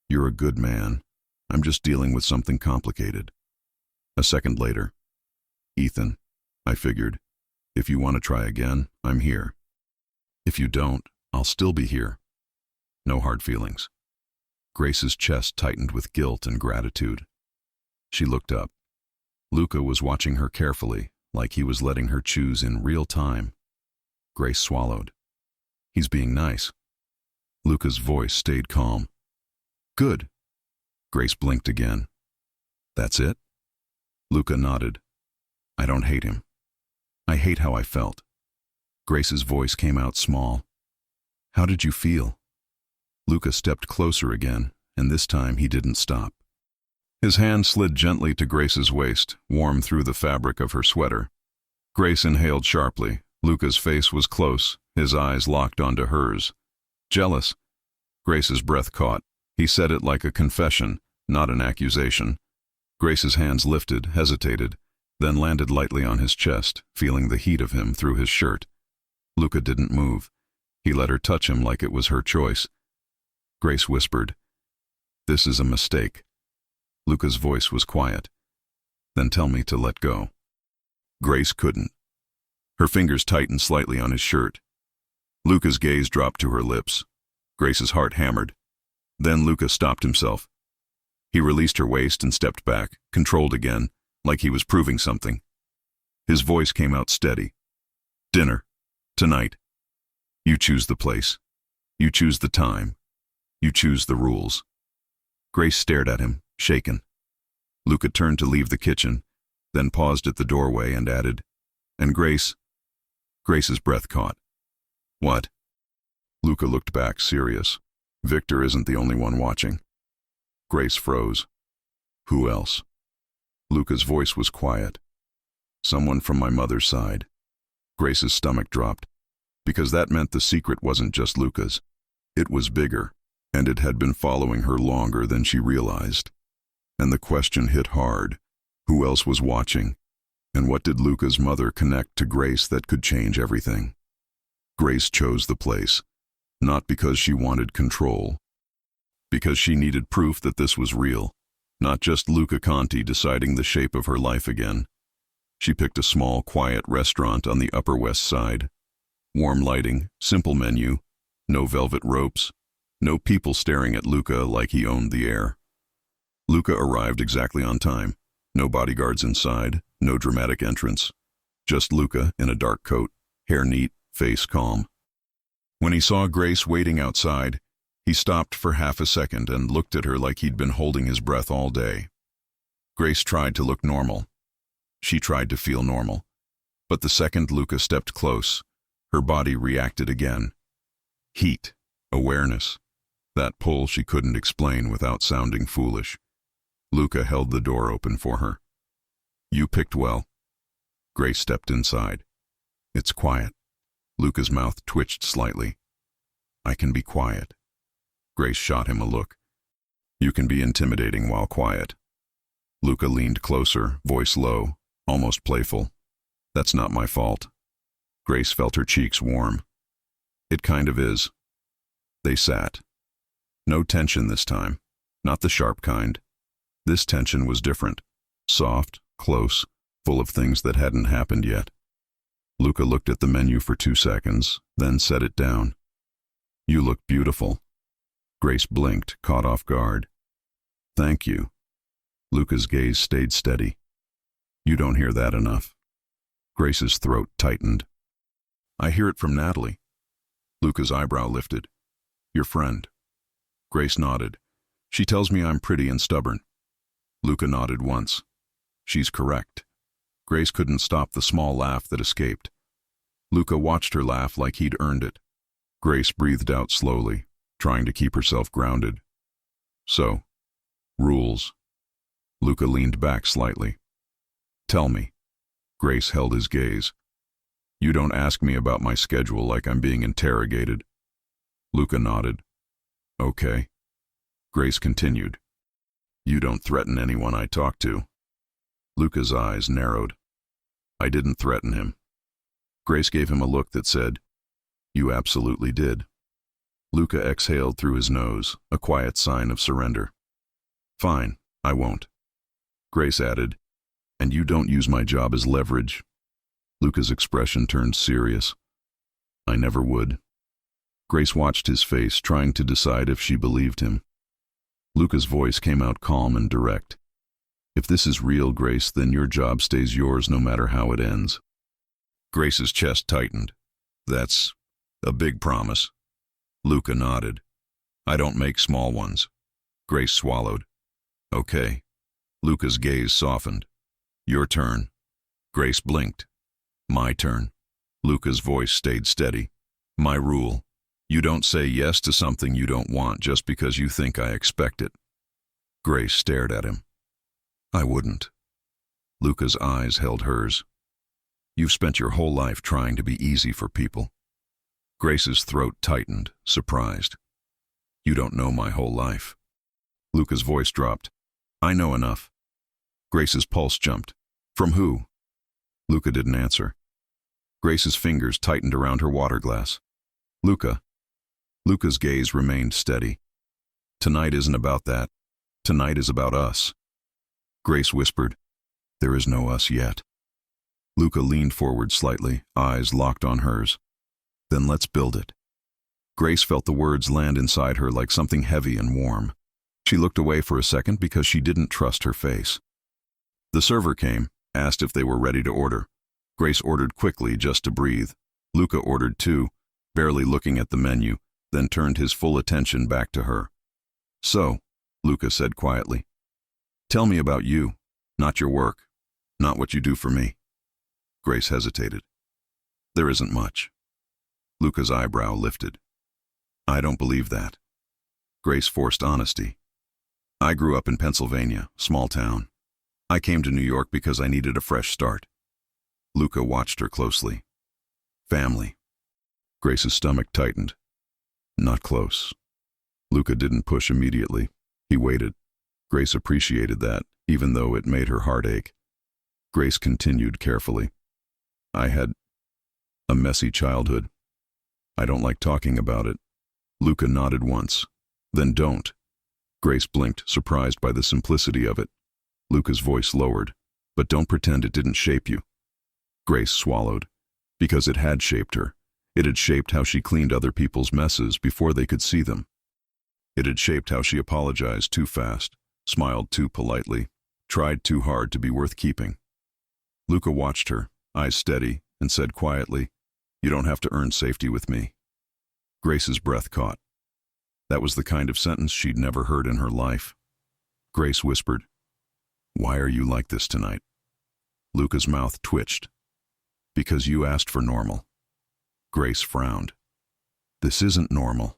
You're a good man. I'm just dealing with something complicated. A second later. Ethan, I figured, if you want to try again, I'm here. If you don't, I'll still be here. No hard feelings. Grace's chest tightened with guilt and gratitude. She looked up. Luca was watching her carefully, like he was letting her choose in real time. Grace swallowed. He's being nice. Luca's voice stayed calm. Good. Grace blinked again. That's it? Luca nodded. I don't hate him. I hate how I felt. Grace's voice came out small. How did you feel? Luca stepped closer again, and this time he didn't stop. His hand slid gently to Grace's waist, warm through the fabric of her sweater. Grace inhaled sharply. Luca's face was close, his eyes locked onto hers. Jealous. Grace's breath caught. He said it like a confession, not an accusation. Grace's hands lifted, hesitated, then landed lightly on his chest, feeling the heat of him through his shirt. Luca didn't move. He let her touch him like it was her choice. Grace whispered, This is a mistake. Luca's voice was quiet. Then tell me to let go. Grace couldn't. Her fingers tightened slightly on his shirt. Luca's gaze dropped to her lips. Grace's heart hammered. Then Luca stopped himself. He released her waist and stepped back, controlled again, like he was proving something. His voice came out steady. Dinner. Tonight. You choose the place. You choose the time. You choose the rules. Grace stared at him, shaken. Luca turned to leave the kitchen, then paused at the doorway and added, "And Grace?" Grace's breath caught. "What?" Luca looked back, serious. Victor isn't the only one watching. Grace froze. "Who else?" Luca's voice was quiet. "Someone from my mother's side." Grace's stomach dropped, because that meant the secret wasn't just Luca's. It was bigger, and it had been following her longer than she realized. And the question hit hard. Who else was watching? And what did Luca's mother connect to Grace that could change everything? Grace chose the place, not because she wanted control, because she needed proof that this was real, not just Luca Conti deciding the shape of her life again. She picked a small, quiet restaurant on the Upper West Side. Warm lighting, simple menu, no velvet ropes, no people staring at Luca like he owned the air. Luca arrived exactly on time. No bodyguards inside, no dramatic entrance. Just Luca in a dark coat, hair neat, face calm. When he saw Grace waiting outside, he stopped for half a second and looked at her like he'd been holding his breath all day. Grace tried to look normal. She tried to feel normal. But the second Luca stepped close, her body reacted again. Heat, awareness, that pull she couldn't explain without sounding foolish. Luca held the door open for her. "You picked well." Grace stepped inside. "It's quiet." Luca's mouth twitched slightly. "I can be quiet." Grace shot him a look. "You can be intimidating while quiet." Luca leaned closer, voice low, almost playful. "That's not my fault." Grace felt her cheeks warm. "It kind of is." They sat. No tension this time, not the sharp kind. This tension was different, soft, close, full of things that hadn't happened yet. Luca looked at the menu for 2 seconds, then set it down. "You look beautiful." Grace blinked, caught off guard. "Thank you." Luca's gaze stayed steady. "You don't hear that enough." Grace's throat tightened. "I hear it from Natalie." Luca's eyebrow lifted. "Your friend." Grace nodded. "She tells me I'm pretty and stubborn." Luca nodded once. "She's correct." Grace couldn't stop the small laugh that escaped. Luca watched her laugh like he'd earned it. Grace breathed out slowly, trying to keep herself grounded. "So, rules." Luca leaned back slightly. "Tell me." Grace held his gaze. "You don't ask me about my schedule like I'm being interrogated." Luca nodded. "Okay." Grace continued. "You don't threaten anyone I talk to." Luca's eyes narrowed. "I didn't threaten him." Grace gave him a look that said, "You absolutely did." Luca exhaled through his nose, a quiet sign of surrender. "Fine, I won't." Grace added, "And you don't use my job as leverage." Luca's expression turned serious. "I never would." Grace watched his face, trying to decide if she believed him. Luca's voice came out calm and direct. "If this is real, Grace, then your job stays yours no matter how it ends." Grace's chest tightened. "That's a big promise." Luca nodded. "I don't make small ones." Grace swallowed. "Okay." Luca's gaze softened. "Your turn." Grace blinked. "My turn." Luca's voice stayed steady. "My rule. You don't say yes to something you don't want just because you think I expect it." Grace stared at him. "I wouldn't." Luca's eyes held hers. "You've spent your whole life trying to be easy for people." Grace's throat tightened, surprised. "You don't know my whole life." Luca's voice dropped. "I know enough." Grace's pulse jumped. "From who?" Luca didn't answer. Grace's fingers tightened around her water glass. "Luca." Luca's gaze remained steady. "Tonight isn't about that. Tonight is about us." Grace whispered, There is no us yet. Luca leaned forward slightly, eyes locked on hers. Then let's build it. Grace felt the words land inside her like something heavy and warm. She looked away for a second because she didn't trust her face. The server came, asked if they were ready to order. Grace ordered quickly just to breathe. Luca ordered too, barely looking at the menu, then turned his full attention back to her. So, Luca said quietly, tell me about you, not your work, not what you do for me. Grace hesitated. There isn't much. Luca's eyebrow lifted. I don't believe that. Grace forced honesty. I grew up in Pennsylvania, small town. I came to New York because I needed a fresh start. Luca watched her closely. Family. Grace's stomach tightened. Not close. Luca didn't push immediately. He waited. Grace appreciated that, even though it made her heart ache. Grace continued carefully. I had a messy childhood. I don't like talking about it. Luca nodded once. Then don't. Grace blinked, surprised by the simplicity of it. Luca's voice lowered. But don't pretend it didn't shape you. Grace swallowed. Because it had shaped her. It had shaped how she cleaned other people's messes before they could see them. It had shaped how she apologized too fast, smiled too politely, tried too hard to be worth keeping. Luca watched her, eyes steady, and said quietly, You don't have to earn safety with me. Grace's breath caught. That was the kind of sentence she'd never heard in her life. Grace whispered, Why are you like this tonight? Luca's mouth twitched. Because you asked for normal. Grace frowned. This isn't normal.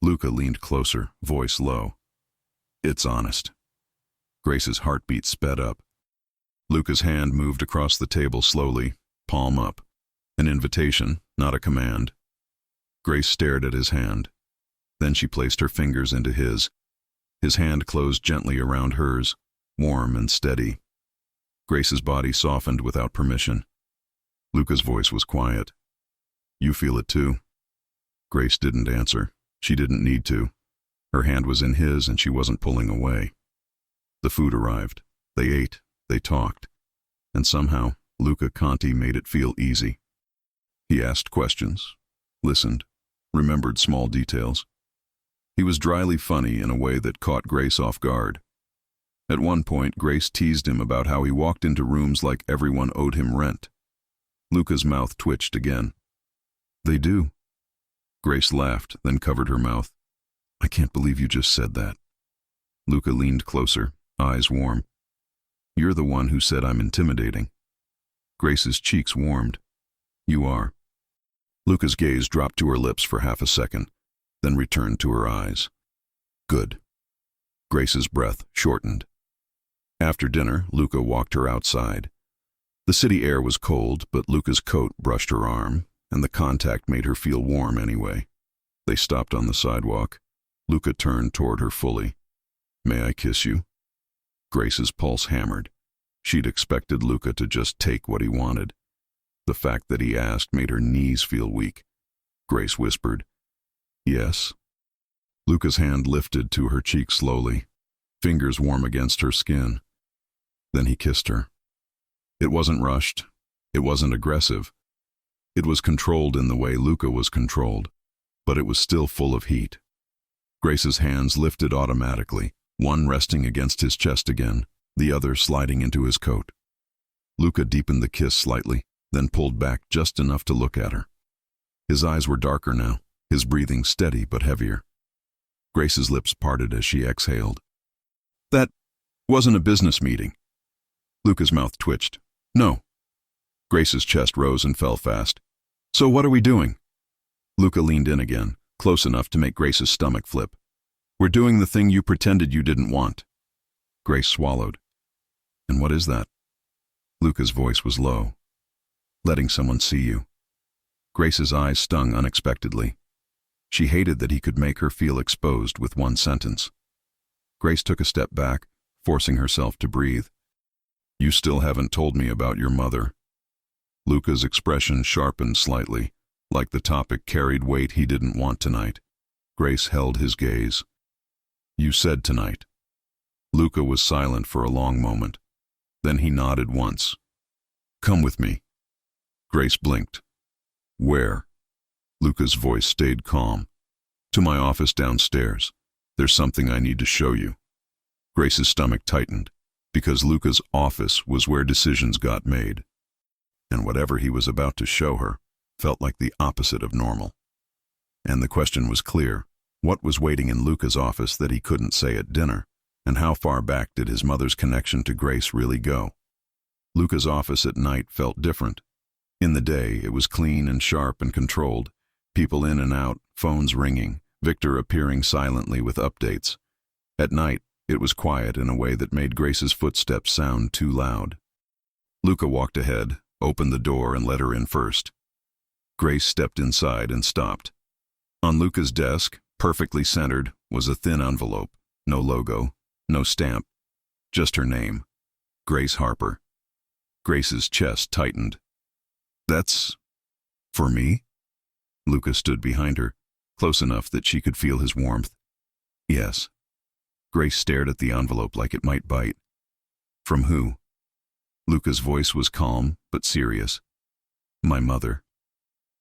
Luca leaned closer, voice low. It's honest. Grace's heartbeat sped up. Luca's hand moved across the table slowly, palm up. An invitation, not a command. Grace stared at his hand. Then she placed her fingers into his. His hand closed gently around hers, warm and steady. Grace's body softened without permission. Luca's voice was quiet. You feel it too? Grace didn't answer. She didn't need to. Her hand was in his and she wasn't pulling away. The food arrived. They ate. They talked. And somehow, Luca Conti made it feel easy. He asked questions, listened, remembered small details. He was dryly funny in a way that caught Grace off guard. At one point, Grace teased him about how he walked into rooms like everyone owed him rent. Luca's mouth twitched again. They do. Grace laughed, then covered her mouth. I can't believe you just said that. Luca leaned closer, eyes warm. You're the one who said I'm intimidating. Grace's cheeks warmed. You are. Luca's gaze dropped to her lips for half a second, then returned to her eyes. Good. Grace's breath shortened. After dinner, Luca walked her outside. The city air was cold, but Luca's coat brushed her arm, and the contact made her feel warm anyway. They stopped on the sidewalk. Luca turned toward her fully. May I kiss you? Grace's pulse hammered. She'd expected Luca to just take what he wanted. The fact that he asked made her knees feel weak. Grace whispered, Yes. Luca's hand lifted to her cheek slowly, fingers warm against her skin. Then he kissed her. It wasn't rushed. It wasn't aggressive. It was controlled in the way Luca was controlled, but it was still full of heat. Grace's hands lifted automatically, one resting against his chest again, the other sliding into his coat. Luca deepened the kiss slightly, then pulled back just enough to look at her. His eyes were darker now, his breathing steady but heavier. Grace's lips parted as she exhaled. That wasn't a business meeting. Luca's mouth twitched. No. Grace's chest rose and fell fast. So what are we doing? Luca leaned in again, close enough to make Grace's stomach flip. We're doing the thing you pretended you didn't want. Grace swallowed. And what is that? Luca's voice was low. Letting someone see you. Grace's eyes stung unexpectedly. She hated that he could make her feel exposed with one sentence. Grace took a step back, forcing herself to breathe. You still haven't told me about your mother. Luca's expression sharpened slightly, like the topic carried weight he didn't want tonight. Grace held his gaze. You said tonight. Luca was silent for a long moment. Then he nodded once. "Come with me." Grace blinked. "Where?" Luca's voice stayed calm. "To my office downstairs. There's something I need to show you." Grace's stomach tightened, because Luca's office was where decisions got made. And whatever he was about to show her felt like the opposite of normal. And the question was clear. What was waiting in Luca's office that he couldn't say at dinner? And how far back did his mother's connection to Grace really go? Luca's office at night felt different. In the day, it was clean and sharp and controlled. People in and out, phones ringing, Victor appearing silently with updates. At night, it was quiet in a way that made Grace's footsteps sound too loud. Luca walked ahead, opened the door, and let her in first. Grace stepped inside and stopped. On Luca's desk, perfectly centered, was a thin envelope. No logo, no stamp, just her name. Grace Harper. Grace's chest tightened. "That's for me?" Luca stood behind her, close enough that she could feel his warmth. "Yes." Grace stared at the envelope like it might bite. "From who?" Luca's voice was calm but serious. "My mother."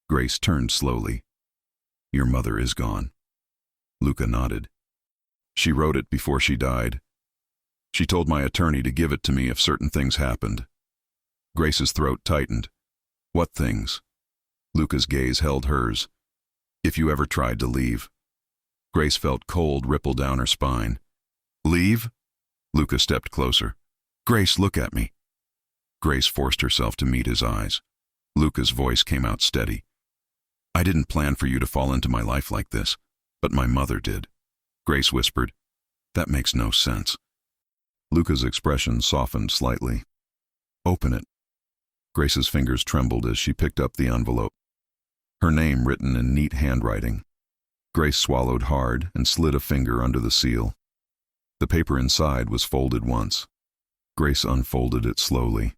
Grace turned slowly. "Your mother is gone." Luca nodded. "She wrote it before she died. She told my attorney to give it to me if certain things happened." Grace's throat tightened. "What things?" Luca's gaze held hers. "If you ever tried to leave." Grace felt cold ripple down her spine. "Leave?" Luca stepped closer. "Grace, look at me." Grace forced herself to meet his eyes. Luca's voice came out steady. "I didn't plan for you to fall into my life like this, but my mother did." Grace whispered, "That makes no sense." Luca's expression softened slightly. "Open it." Grace's fingers trembled as she picked up the envelope. Her name written in neat handwriting. Grace swallowed hard and slid a finger under the seal. The paper inside was folded once. Grace unfolded it slowly,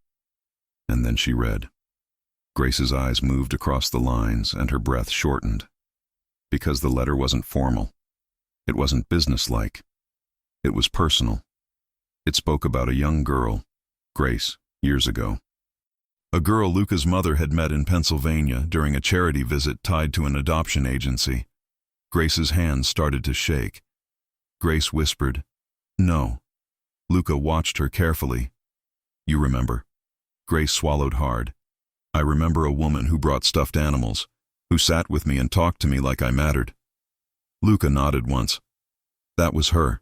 and then she read. Grace's eyes moved across the lines and her breath shortened. Because the letter wasn't formal. It wasn't businesslike. It was personal. It spoke about a young girl, Grace, years ago. A girl Luca's mother had met in Pennsylvania during a charity visit tied to an adoption agency. Grace's hands started to shake. Grace whispered, "No." Luca watched her carefully. "You remember?" Grace swallowed hard. "I remember a woman who brought stuffed animals, who sat with me and talked to me like I mattered." Luca nodded once. "That was her."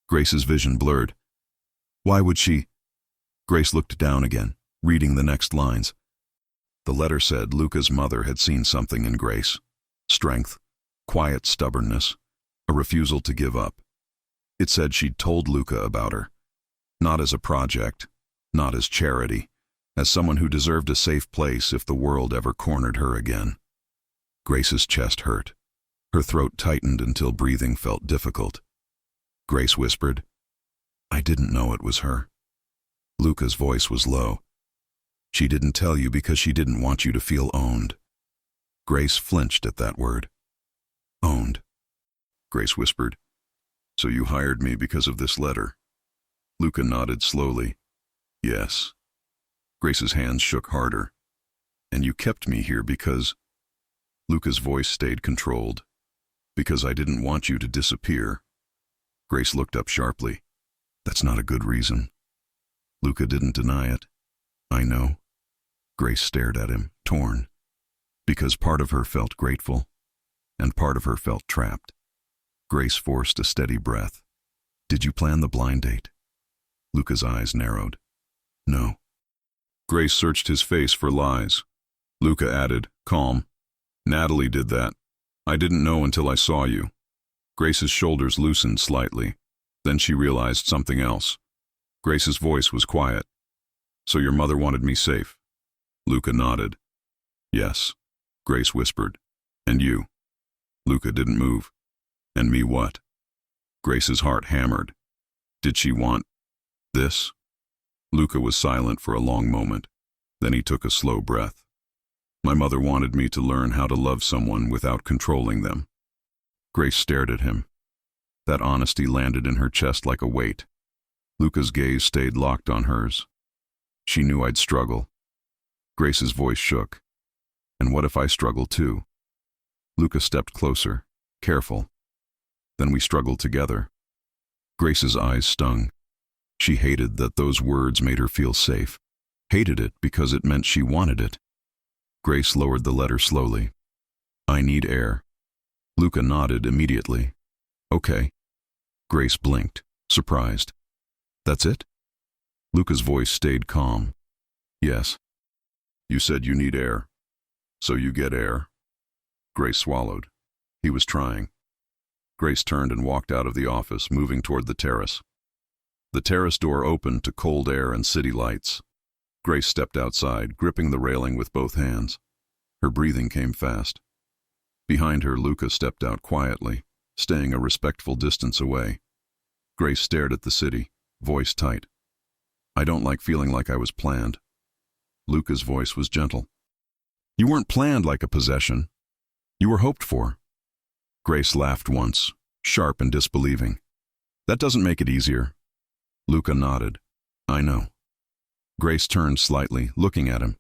Grace's vision blurred. "Why would she?" Grace looked down again, reading the next lines. The letter said Luca's mother had seen something in Grace. Strength, quiet stubbornness, a refusal to give up. It said she'd told Luca about her. Not as a project, not as charity, as someone who deserved a safe place if the world ever cornered her again. Grace's chest hurt. Her throat tightened until breathing felt difficult. Grace whispered, "I didn't know it was her." Luca's voice was low. "She didn't tell you because she didn't want you to feel owned." Grace flinched at that word. "Owned." Grace whispered, "So you hired me because of this letter?" Luca nodded slowly. "Yes." Grace's hands shook harder. "And you kept me here because—" Luca's voice stayed controlled. "Because I didn't want you to disappear." Grace looked up sharply. "That's not a good reason." Luca didn't deny it. "I know." Grace stared at him, torn. Because part of her felt grateful, and part of her felt trapped. Grace forced a steady breath. "Did you plan the blind date?" Luca's eyes narrowed. "No." Grace searched his face for lies. Luca added, calm, "Natalie did that. I didn't know until I saw you." Grace's shoulders loosened slightly. Then she realized something else. Grace's voice was quiet. "So your mother wanted me safe?" Luca nodded. "Yes." Grace whispered. "And you?" Luca didn't move. "And me what?" Grace's heart hammered. "Did she want this?" Luca was silent for a long moment. Then he took a slow breath. "My mother wanted me to learn how to love someone without controlling them." Grace stared at him. That honesty landed in her chest like a weight. Luca's gaze stayed locked on hers, She knew I'd struggle. Grace's voice shook. And what if I struggle too? Luca stepped closer, careful. Then we struggled together. Grace's eyes stung. She hated that those words made her feel safe. Hated it because it meant she wanted it. Grace lowered the letter slowly. I need air. Luca nodded immediately. Okay. Grace blinked, surprised. That's it? Luca's voice stayed calm. Yes. You said you need air. So you get air. Grace swallowed. He was trying. Grace turned and walked out of the office, moving toward the terrace. The terrace door opened to cold air and city lights. Grace stepped outside, gripping the railing with both hands. Her breathing came fast. Behind her, Luca stepped out quietly, staying a respectful distance away. Grace stared at the city, voice tight. I don't like feeling like I was planned. Luca's voice was gentle. You weren't planned like a possession. You were hoped for. Grace laughed once, sharp and disbelieving. That doesn't make it easier. Luca nodded. I know. Grace turned slightly, looking at him.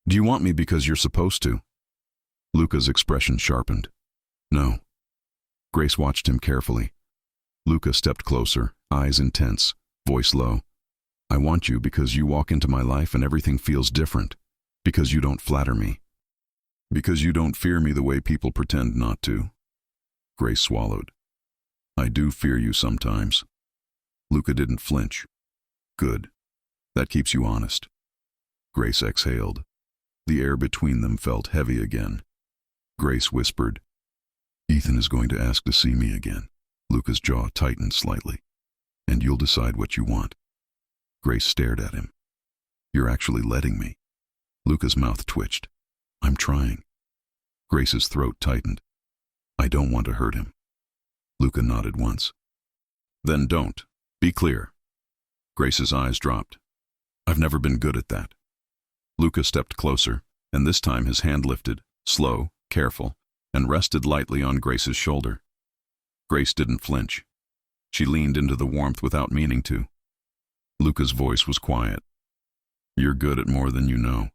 Do you want me because you're supposed to? Luca's expression sharpened. No. Grace watched him carefully. Luca stepped closer, eyes intense, voice low. I want you because you walk into my life and everything feels different. Because you don't flatter me. Because you don't fear me the way people pretend not to. Grace swallowed. I do fear you sometimes. Luca didn't flinch. Good. That keeps you honest. Grace exhaled. The air between them felt heavy again. Grace whispered, Ethan is going to ask to see me again. Luca's jaw tightened slightly. And you'll decide what you want. Grace stared at him. You're actually letting me. Luca's mouth twitched. I'm trying. Grace's throat tightened. I don't want to hurt him. Luca nodded once. Then don't. Be clear. Grace's eyes dropped. I've never been good at that. Luca stepped closer, and this time his hand lifted, slow, careful, and rested lightly on Grace's shoulder. Grace didn't flinch. She leaned into the warmth without meaning to. Luca's voice was quiet. You're good at more than you know.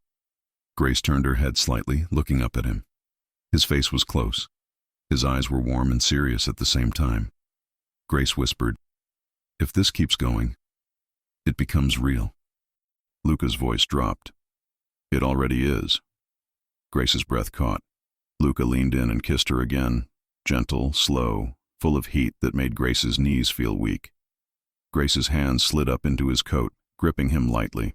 Grace turned her head slightly, looking up at him. His face was close. His eyes were warm and serious at the same time. Grace whispered, If this keeps going, it becomes real. Luca's voice dropped. It already is. Grace's breath caught. Luca leaned in and kissed her again, gentle, slow, full of heat that made Grace's knees feel weak. Grace's hand slid up into his coat, gripping him lightly.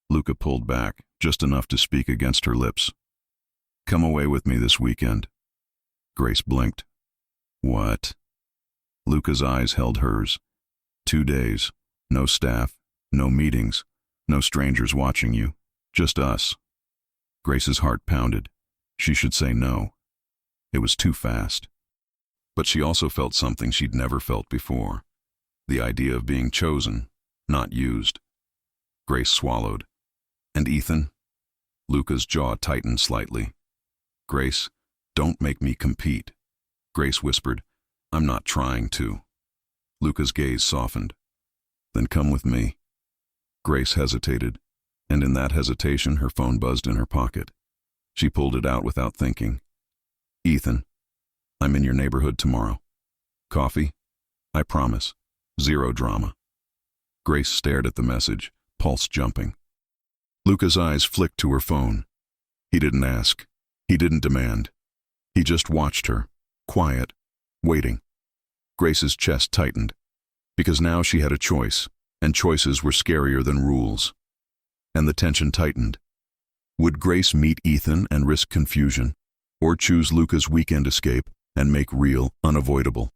Luca pulled back, just enough to speak against her lips. Come away with me this weekend. Grace blinked. What? Luca's eyes held hers. 2 days. No staff, no meetings, no strangers watching you. Just us. Grace's heart pounded. She should say no. It was too fast. But she also felt something she'd never felt before. The idea of being chosen, not used. Grace swallowed. And Ethan? Luca's jaw tightened slightly. Grace, don't make me compete. Grace whispered, I'm not trying to. Luca's gaze softened. Then come with me. Grace hesitated, and in that hesitation her phone buzzed in her pocket. She pulled it out without thinking. Ethan, I'm in your neighborhood tomorrow. Coffee? I promise. Zero drama. Grace stared at the message, pulse jumping. Luca's eyes flicked to her phone. He didn't ask. He didn't demand. He just watched her, quiet, waiting. Grace's chest tightened, because now she had a choice, and choices were scarier than rules. And the tension tightened. Would Grace meet Ethan and risk confusion, or choose Luca's weekend escape and make real unavoidable?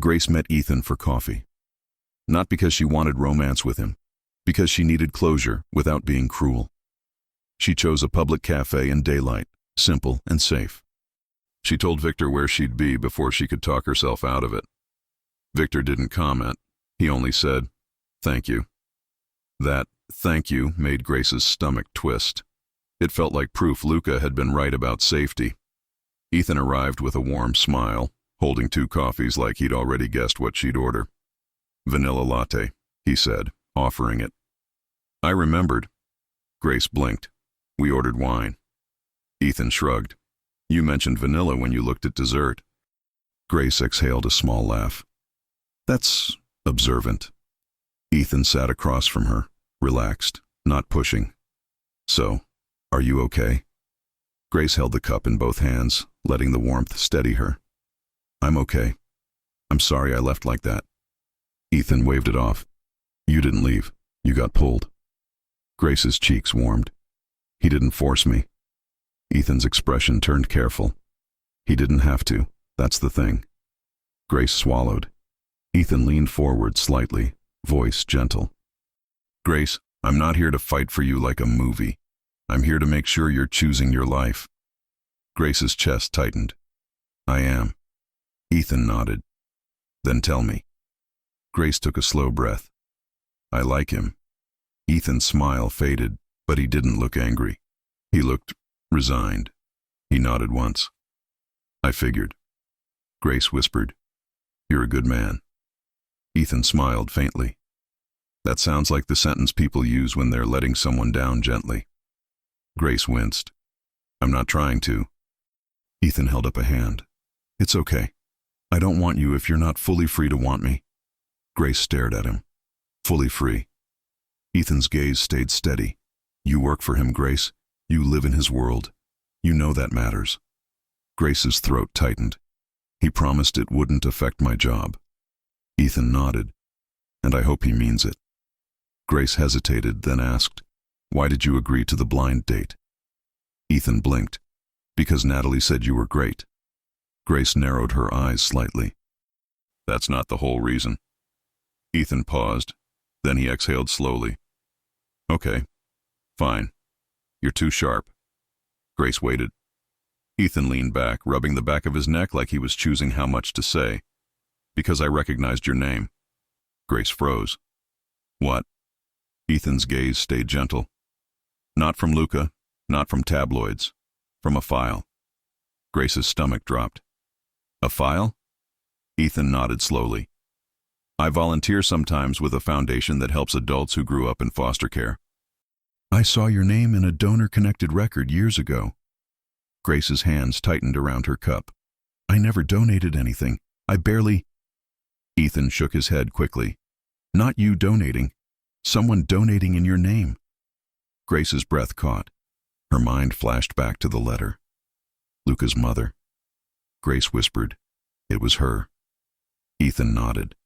Grace met Ethan for coffee. Not because she wanted romance with him, because she needed closure without being cruel. She chose a public cafe in daylight, simple and safe. She told Victor where she'd be before she could talk herself out of it. Victor didn't comment. He only said, "Thank you." That "thank you" made Grace's stomach twist. It felt like proof Luca had been right about safety. Ethan arrived with a warm smile, holding 2 coffees like he'd already guessed what she'd order. "Vanilla latte," he said, offering it. I remembered. Grace blinked. We ordered wine. Ethan shrugged. You mentioned vanilla when you looked at dessert. Grace exhaled a small laugh. That's observant. Ethan sat across from her, relaxed, not pushing. So, are you okay? Grace held the cup in both hands, letting the warmth steady her. I'm okay. I'm sorry I left like that. Ethan waved it off. You didn't leave. You got pulled. Grace's cheeks warmed. He didn't force me. Ethan's expression turned careful. He didn't have to. That's the thing. Grace swallowed. Ethan leaned forward slightly, voice gentle. Grace, I'm not here to fight for you like a movie. I'm here to make sure you're choosing your life. Grace's chest tightened. I am. Ethan nodded. Then tell me. Grace took a slow breath. I like him. Ethan's smile faded, but he didn't look angry. He looked resigned. He nodded once. I figured. Grace whispered, You're a good man. Ethan smiled faintly. That sounds like the sentence people use when they're letting someone down gently. Grace winced. I'm not trying to. Ethan held up a hand. It's okay. I don't want you if you're not fully free to want me. Grace stared at him. Fully free. Ethan's gaze stayed steady. You work for him, Grace. You live in his world. You know that matters. Grace's throat tightened. He promised it wouldn't affect my job. Ethan nodded. And I hope he means it. Grace hesitated, then asked, Why did you agree to the blind date? Ethan blinked. Because Natalie said you were great. Grace narrowed her eyes slightly. That's not the whole reason. Ethan paused. Then he exhaled slowly. Okay. Fine. You're too sharp. Grace waited. Ethan leaned back, rubbing the back of his neck like he was choosing how much to say. Because I recognized your name. Grace froze. What? Ethan's gaze stayed gentle. Not from Luca, not from tabloids. From a file. Grace's stomach dropped. A file? Ethan nodded slowly. I volunteer sometimes with a foundation that helps adults who grew up in foster care. I saw your name in a donor-connected record years ago. Grace's hands tightened around her cup. I never donated anything. I barely... Ethan shook his head quickly. Not you donating. Someone donating in your name. Grace's breath caught. Her mind flashed back to the letter. Luca's mother. Grace whispered. It was her. Ethan nodded.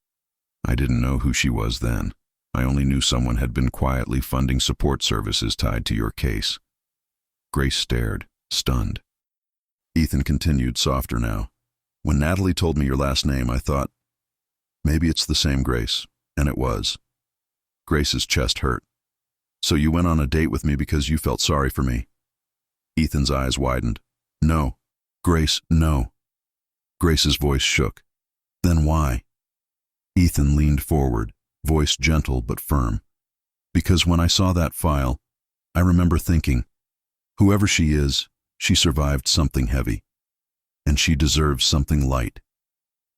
I didn't know who she was then. I only knew someone had been quietly funding support services tied to your case. Grace stared, stunned. Ethan continued, softer now. When Natalie told me your last name, I thought, maybe it's the same Grace, and it was. Grace's chest hurt. So you went on a date with me because you felt sorry for me? Ethan's eyes widened. No. Grace, no. Grace's voice shook. Then why? Ethan leaned forward, voice gentle but firm. Because when I saw that file, I remember thinking, whoever she is, she survived something heavy. And she deserves something light.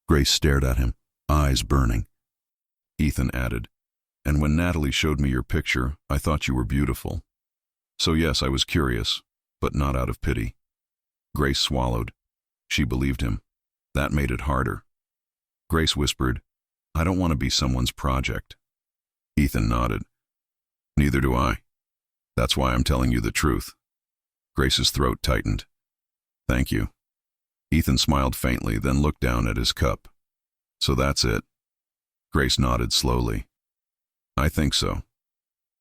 Grace stared at him, eyes burning. Ethan added, and when Natalie showed me your picture, I thought you were beautiful. So yes, I was curious, but not out of pity. Grace swallowed. She believed him. That made it harder. Grace whispered, I don't want to be someone's project. Ethan nodded. Neither do I. That's why I'm telling you the truth. Grace's throat tightened. Thank you. Ethan smiled faintly, then looked down at his cup. So that's it. Grace nodded slowly. I think so.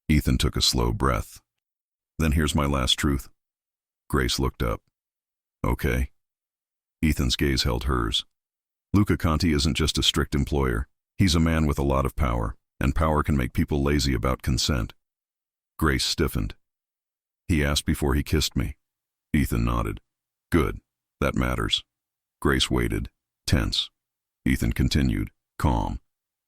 Ethan took a slow breath. Then here's my last truth. Grace looked up. Okay. Ethan's gaze held hers. Luca Conti isn't just a strict employer. He's a man with a lot of power, and power can make people lazy about consent. Grace stiffened. He asked before he kissed me. Ethan nodded. Good. That matters. Grace waited, tense. Ethan continued, calm.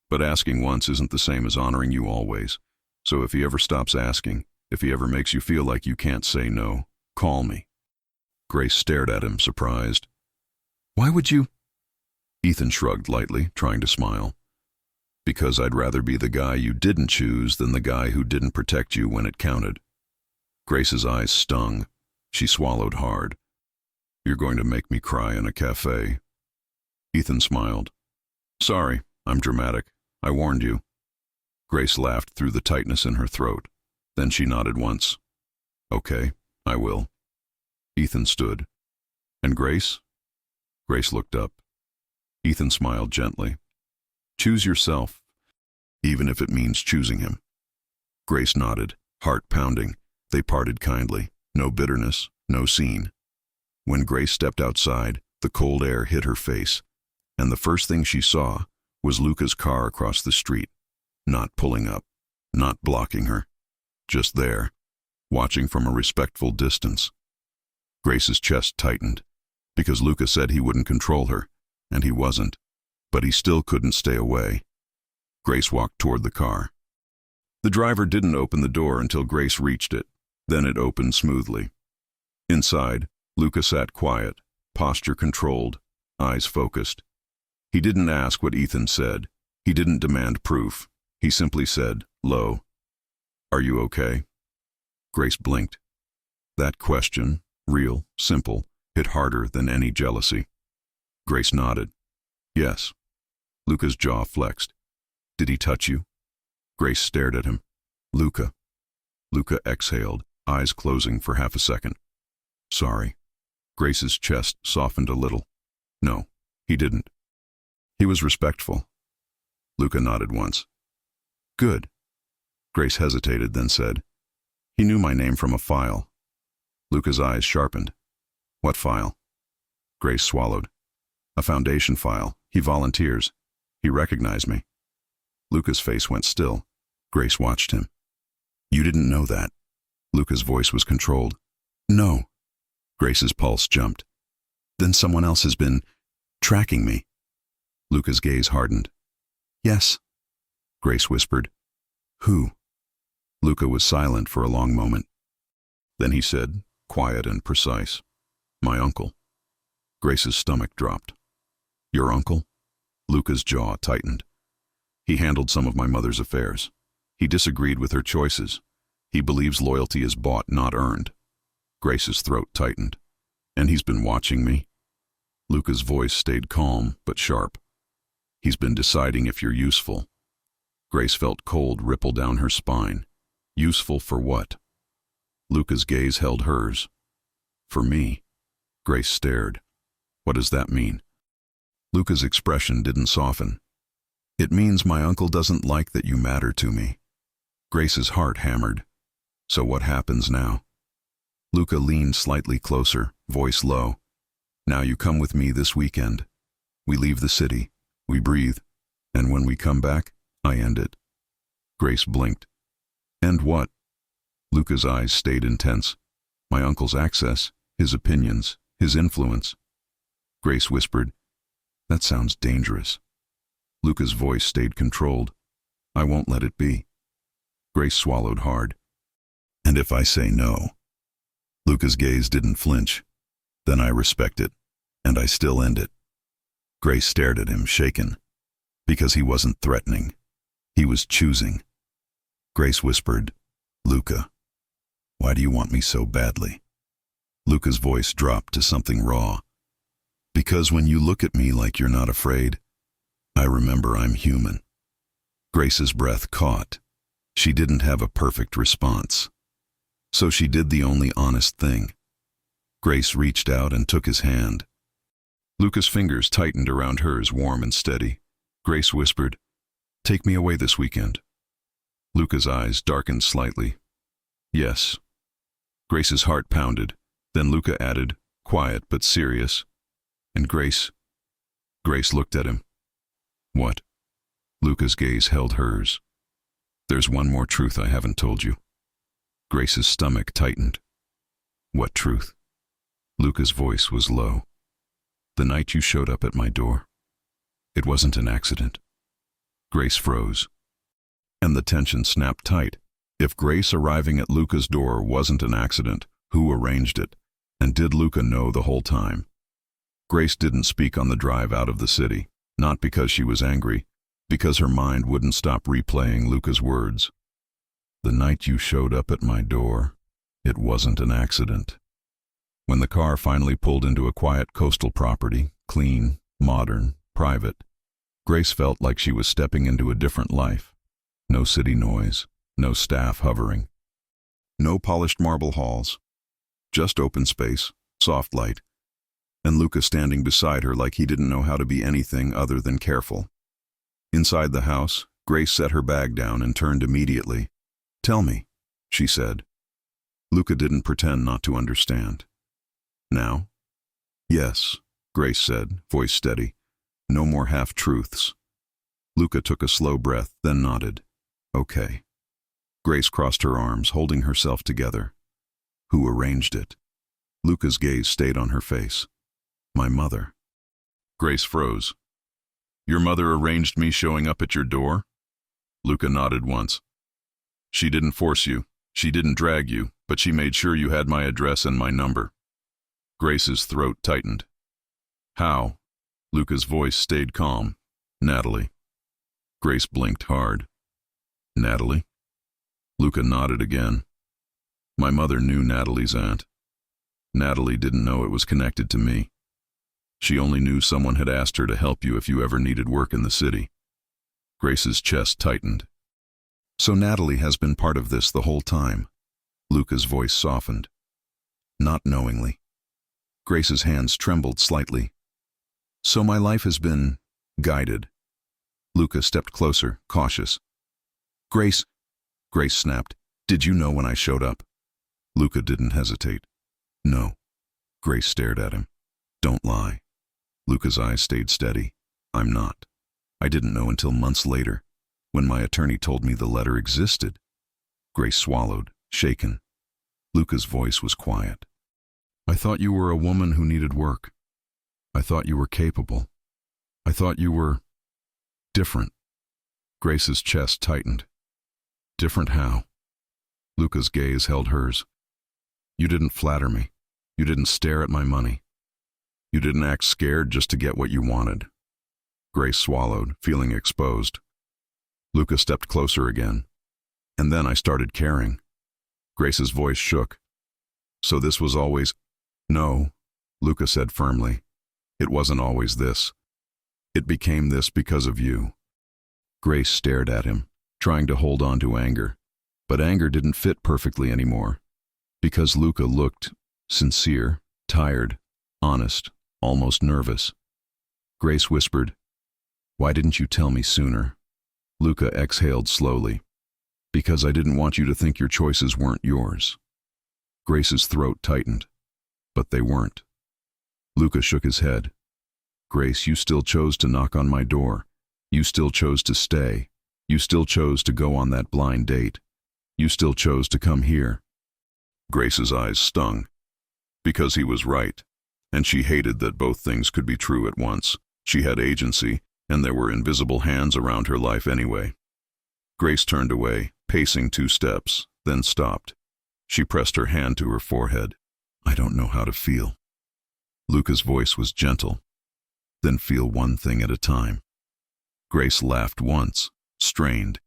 But asking once isn't the same as honoring you always. So if he ever stops asking, if he ever makes you feel like you can't say no, call me. Grace stared at him, surprised. Why would you? Ethan shrugged lightly, trying to smile. Because I'd rather be the guy you didn't choose than the guy who didn't protect you when it counted. Grace's eyes stung. She swallowed hard. You're going to make me cry in a cafe. Ethan smiled. Sorry, I'm dramatic. I warned you. Grace laughed through the tightness in her throat. Then she nodded once. Okay, I will. Ethan stood. And Grace? Grace looked up. Ethan smiled gently. Choose yourself, even if it means choosing him. Grace nodded, heart pounding. They parted kindly. No bitterness, no scene. When Grace stepped outside, the cold air hit her face, and the first thing she saw was Luca's car across the street, not pulling up, not blocking her, just there, watching from a respectful distance. Grace's chest tightened, because Luca said he wouldn't control her, and he wasn't, but he still couldn't stay away. Grace walked toward the car. The driver didn't open the door until Grace reached it. Then it opened smoothly. Inside, Luca sat quiet, posture controlled, eyes focused. He didn't ask what Ethan said. He didn't demand proof. He simply said, low, "Are you okay?" Grace blinked. That question, real, simple, hit harder than any jealousy. Grace nodded. Yes. Luca's jaw flexed. Did he touch you? Grace stared at him. Luca. Luca exhaled, eyes closing for half a second. Sorry. Grace's chest softened a little. No, he didn't. He was respectful. Luca nodded once. Good. Grace hesitated, then said, He knew my name from a file. Luca's eyes sharpened. What file? Grace swallowed. A foundation file. He volunteers. He recognized me. Luca's face went still. Grace watched him. You didn't know that. Luca's voice was controlled. No. Grace's pulse jumped. Then someone else has been tracking me. Luca's gaze hardened. Yes. Grace whispered. Who? Luca was silent for a long moment. Then he said, quiet and precise, My uncle. Grace's stomach dropped. Your uncle? Luca's jaw tightened. He handled some of my mother's affairs. He disagreed with her choices. He believes loyalty is bought, not earned. Grace's throat tightened. And he's been watching me? Luca's voice stayed calm, but sharp. He's been deciding if you're useful. Grace felt cold ripple down her spine. Useful for what? Luca's gaze held hers. For me. Grace stared. What does that mean? Luca's expression didn't soften. It means my uncle doesn't like that you matter to me. Grace's heart hammered. So what happens now? Luca leaned slightly closer, voice low. Now you come with me this weekend. We leave the city. We breathe. And when we come back, I end it. Grace blinked. End what? Luca's eyes stayed intense. My uncle's access, his opinions, his influence. Grace whispered, That sounds dangerous. Luca's voice stayed controlled. I won't let it be. Grace swallowed hard. And if I say no? Luca's gaze didn't flinch. Then I respect it, and I still end it. Grace stared at him, shaken. Because he wasn't threatening. He was choosing. Grace whispered, Luca, why do you want me so badly? Luca's voice dropped to something raw. Because when you look at me like you're not afraid, I remember I'm human. Grace's breath caught. She didn't have a perfect response. So she did the only honest thing. Grace reached out and took his hand. Luca's fingers tightened around hers, warm and steady. Grace whispered, Take me away this weekend. Luca's eyes darkened slightly. Yes. Grace's heart pounded. Then Luca added, quiet but serious. And Grace? Grace looked at him. What? Luca's gaze held hers. There's one more truth I haven't told you. Grace's stomach tightened. What truth? Luca's voice was low. The night you showed up at my door. It wasn't an accident. Grace froze. And the tension snapped tight. If Grace arriving at Luca's door wasn't an accident, who arranged it? And did Luca know the whole time? Grace didn't speak on the drive out of the city, not because she was angry, because her mind wouldn't stop replaying Luca's words. The night you showed up at my door, it wasn't an accident. When the car finally pulled into a quiet coastal property, clean, modern, private, Grace felt like she was stepping into a different life. No city noise, no staff hovering, no polished marble halls, just open space, soft light, and Luca standing beside her like he didn't know how to be anything other than careful. Inside the house, Grace set her bag down and turned immediately. "Tell me," she said. Luca didn't pretend not to understand. "Now?" "Yes," Grace said, voice steady. "No more half-truths." Luca took a slow breath, then nodded. "Okay." Grace crossed her arms, holding herself together. "Who arranged it?" Luca's gaze stayed on her face. "My mother." Grace froze. "Your mother arranged me showing up at your door?" Luca nodded once. "She didn't force you. She didn't drag you, but she made sure you had my address and my number." Grace's throat tightened. "How?" Luca's voice stayed calm. "Natalie." Grace blinked hard. "Natalie?" Luca nodded again. "My mother knew Natalie's aunt. Natalie didn't know it was connected to me. She only knew someone had asked her to help you if you ever needed work in the city." Grace's chest tightened. "So Natalie has been part of this the whole time?" Luca's voice softened. "Not knowingly." Grace's hands trembled slightly. "So my life has been guided." Luca stepped closer, cautious. Grace snapped. "Did you know when I showed up?" Luca didn't hesitate. "No." Grace stared at him. "Don't lie." Luca's eyes stayed steady. "I'm not. I didn't know until months later, when my attorney told me the letter existed." Grace swallowed, shaken. Luca's voice was quiet. "I thought you were a woman who needed work. I thought you were capable. I thought you were different." Grace's chest tightened. "Different how?" Luca's gaze held hers. "You didn't flatter me. You didn't stare at my money. You didn't act scared just to get what you wanted." Grace swallowed, feeling exposed. Luca stepped closer again. "And then I started caring." Grace's voice shook. "So this was always—" "No," Luca said firmly. "It wasn't always this. It became this because of you." Grace stared at him, trying to hold on to anger. But anger didn't fit perfectly anymore, because Luca looked sincere, tired, honest, almost nervous. Grace whispered, "Why didn't you tell me sooner?" Luca exhaled slowly. "Because I didn't want you to think your choices weren't yours." Grace's throat tightened. "But they weren't." Luca shook his head. "Grace, you still chose to knock on my door. You still chose to stay. You still chose to go on that blind date. You still chose to come here." Grace's eyes stung. Because he was right, and she hated that both things could be true at once. She had agency, and there were invisible hands around her life anyway. Grace turned away, pacing 2 steps, then stopped. She pressed her hand to her forehead. "I don't know how to feel." Luca's voice was gentle. "Then feel one thing at a time." Grace laughed once, strained.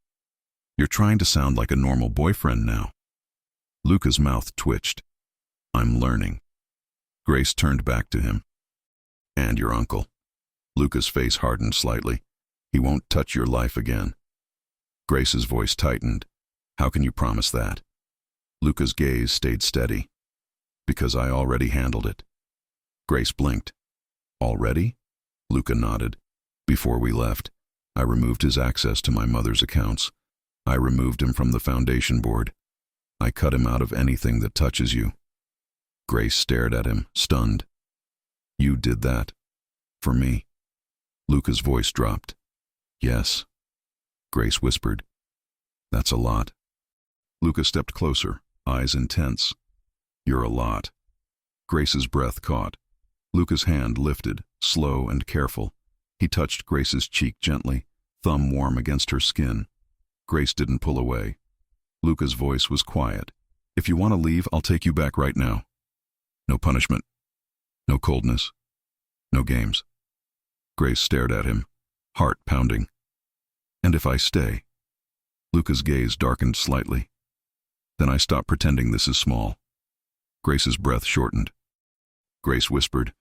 "You're trying to sound like a normal boyfriend now." Luca's mouth twitched. "I'm learning." Grace turned back to him. "And your uncle." Luca's face hardened slightly. "He won't touch your life again." Grace's voice tightened. "How can you promise that?" Luca's gaze stayed steady. "Because I already handled it." Grace blinked. "Already?" Luca nodded. "Before we left, I removed his access to my mother's accounts. I removed him from the foundation board. I cut him out of anything that touches you." Grace stared at him, stunned. "You did that? For me?" Luca's voice dropped. "Yes." Grace whispered. "That's a lot." Luca stepped closer, eyes intense. "You're a lot." Grace's breath caught. Luca's hand lifted, slow and careful. He touched Grace's cheek gently, thumb warm against her skin. Grace didn't pull away. Luca's voice was quiet. "If you want to leave, I'll take you back right now. No punishment. No coldness. No games." Grace stared at him, heart pounding. And if I stay? Luca's gaze darkened slightly. Then I stop pretending this is small. Grace's breath shortened. Grace whispered,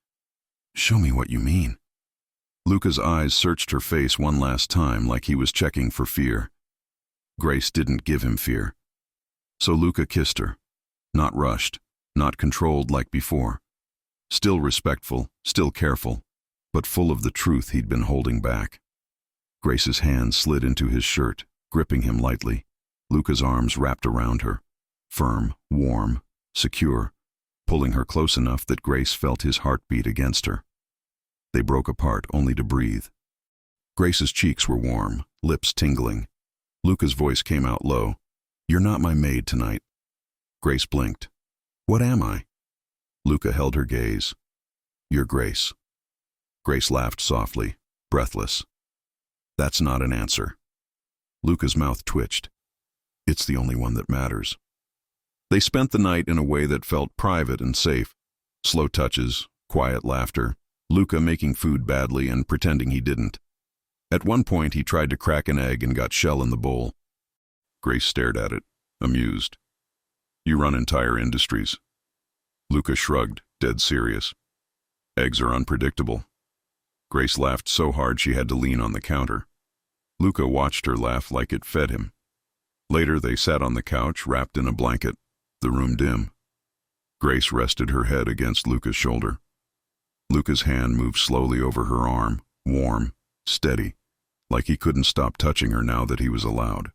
"Show me what you mean." Luca's eyes searched her face one last time like he was checking for fear. Grace didn't give him fear. So Luca kissed her. Not rushed, not controlled like before. Still respectful, still careful, but full of the truth he'd been holding back. Grace's hand slid into his shirt, gripping him lightly. Luca's arms wrapped around her, firm, warm, secure, pulling her close enough that Grace felt his heartbeat against her. They broke apart only to breathe. Grace's cheeks were warm, lips tingling. Luca's voice came out low. "You're not my maid tonight." Grace blinked. "What am I?" Luca held her gaze. "You're Grace." Grace laughed softly, breathless. "That's not an answer." Luca's mouth twitched. "It's the only one that matters." They spent the night in a way that felt private and safe. Slow touches, quiet laughter, Luca making food badly and pretending he didn't. At one point he tried to crack an egg and got shell in the bowl. Grace stared at it, amused. "You run entire industries." Luca shrugged, dead serious. "Eggs are unpredictable." Grace laughed so hard she had to lean on the counter. Luca watched her laugh like it fed him. Later they sat on the couch, wrapped in a blanket, the room dim. Grace rested her head against Luca's shoulder. Luca's hand moved slowly over her arm, warm, steady, like he couldn't stop touching her now that he was allowed.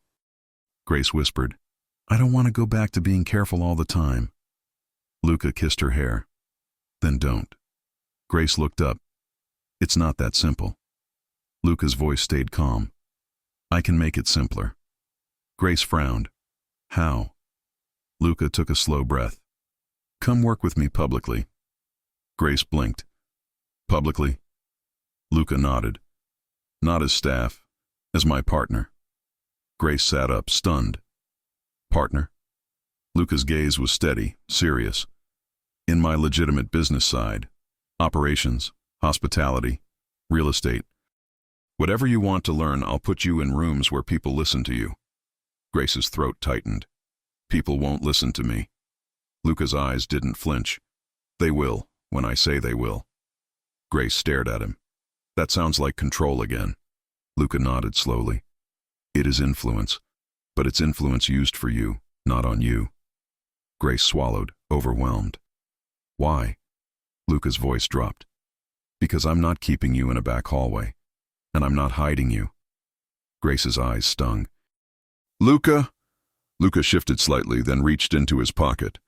Grace whispered, "I don't want to go back to being careful all the time." Luca kissed her hair. "Then don't." Grace looked up. "It's not that simple." Luca's voice stayed calm. "I can make it simpler." Grace frowned. "How?" Luca took a slow breath. "Come work with me publicly." Grace blinked. "Publicly?" Luca nodded. "Not as staff, as my partner." Grace sat up, stunned. "Partner?" Luca's gaze was steady, serious. "In my legitimate business side. Operations, hospitality, real estate. Whatever you want to learn, I'll put you in rooms where people listen to you." Grace's throat tightened. "People won't listen to me." Luca's eyes didn't flinch. "They will, when I say they will." Grace stared at him. "That sounds like control again." Luca nodded slowly. "It is influence, but it's influence used for you, not on you." Grace swallowed, overwhelmed. "Why?" Luca's voice dropped. "Because I'm not keeping you in a back hallway, and I'm not hiding you." Grace's eyes stung. "Luca!" Luca shifted slightly, then reached into his pocket.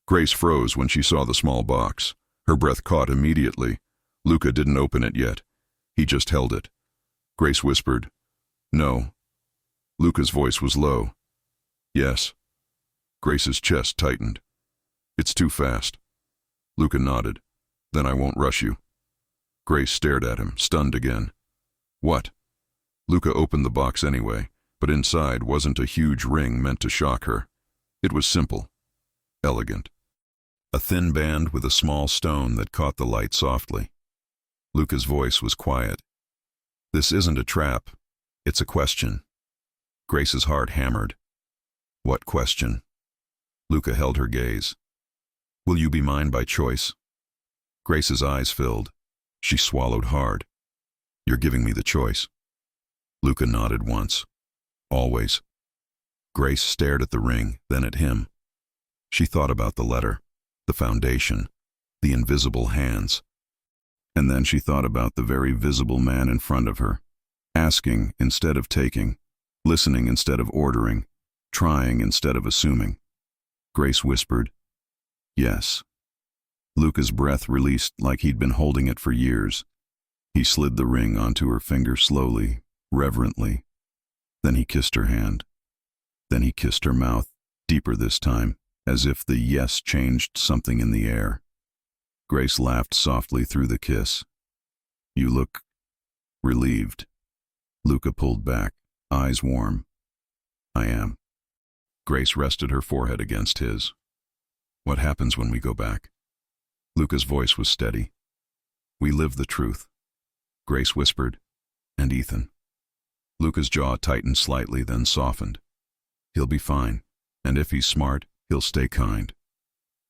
Grace froze when she saw the small box. Her breath caught immediately. Luca didn't open it yet. He just held it. Grace whispered, "No." Luca's voice was low. "Yes." Grace's chest tightened. "It's too fast." Luca nodded. "Then I won't rush you." Grace stared at him, stunned again. "What?" Luca opened the box anyway, but inside wasn't a huge ring meant to shock her. It was simple, elegant. A thin band with a small stone that caught the light softly. Luca's voice was quiet. "This isn't a trap. It's a question." Grace's heart hammered. "What question?" Luca held her gaze. "Will you be mine by choice?" Grace's eyes filled. She swallowed hard. "You're giving me the choice." Luca nodded once. "Always." Grace stared at the ring, then at him. She thought about the letter, the foundation, the invisible hands. And then she thought about the very visible man in front of her, asking instead of taking, listening instead of ordering, trying instead of assuming. Grace whispered, "Yes." Luca's breath released like he'd been holding it for years. He slid the ring onto her finger slowly, reverently. Then he kissed her hand. Then he kissed her mouth, deeper this time, as if the yes changed something in the air. Grace laughed softly through the kiss. "You look relieved." Luca pulled back, eyes warm. "I am." Grace rested her forehead against his. "What happens when we go back?" Luca's voice was steady. "We live the truth." Grace whispered, "And Ethan?" Luca's jaw tightened slightly, then softened. He'll be fine, and if he's smart, he'll stay kind.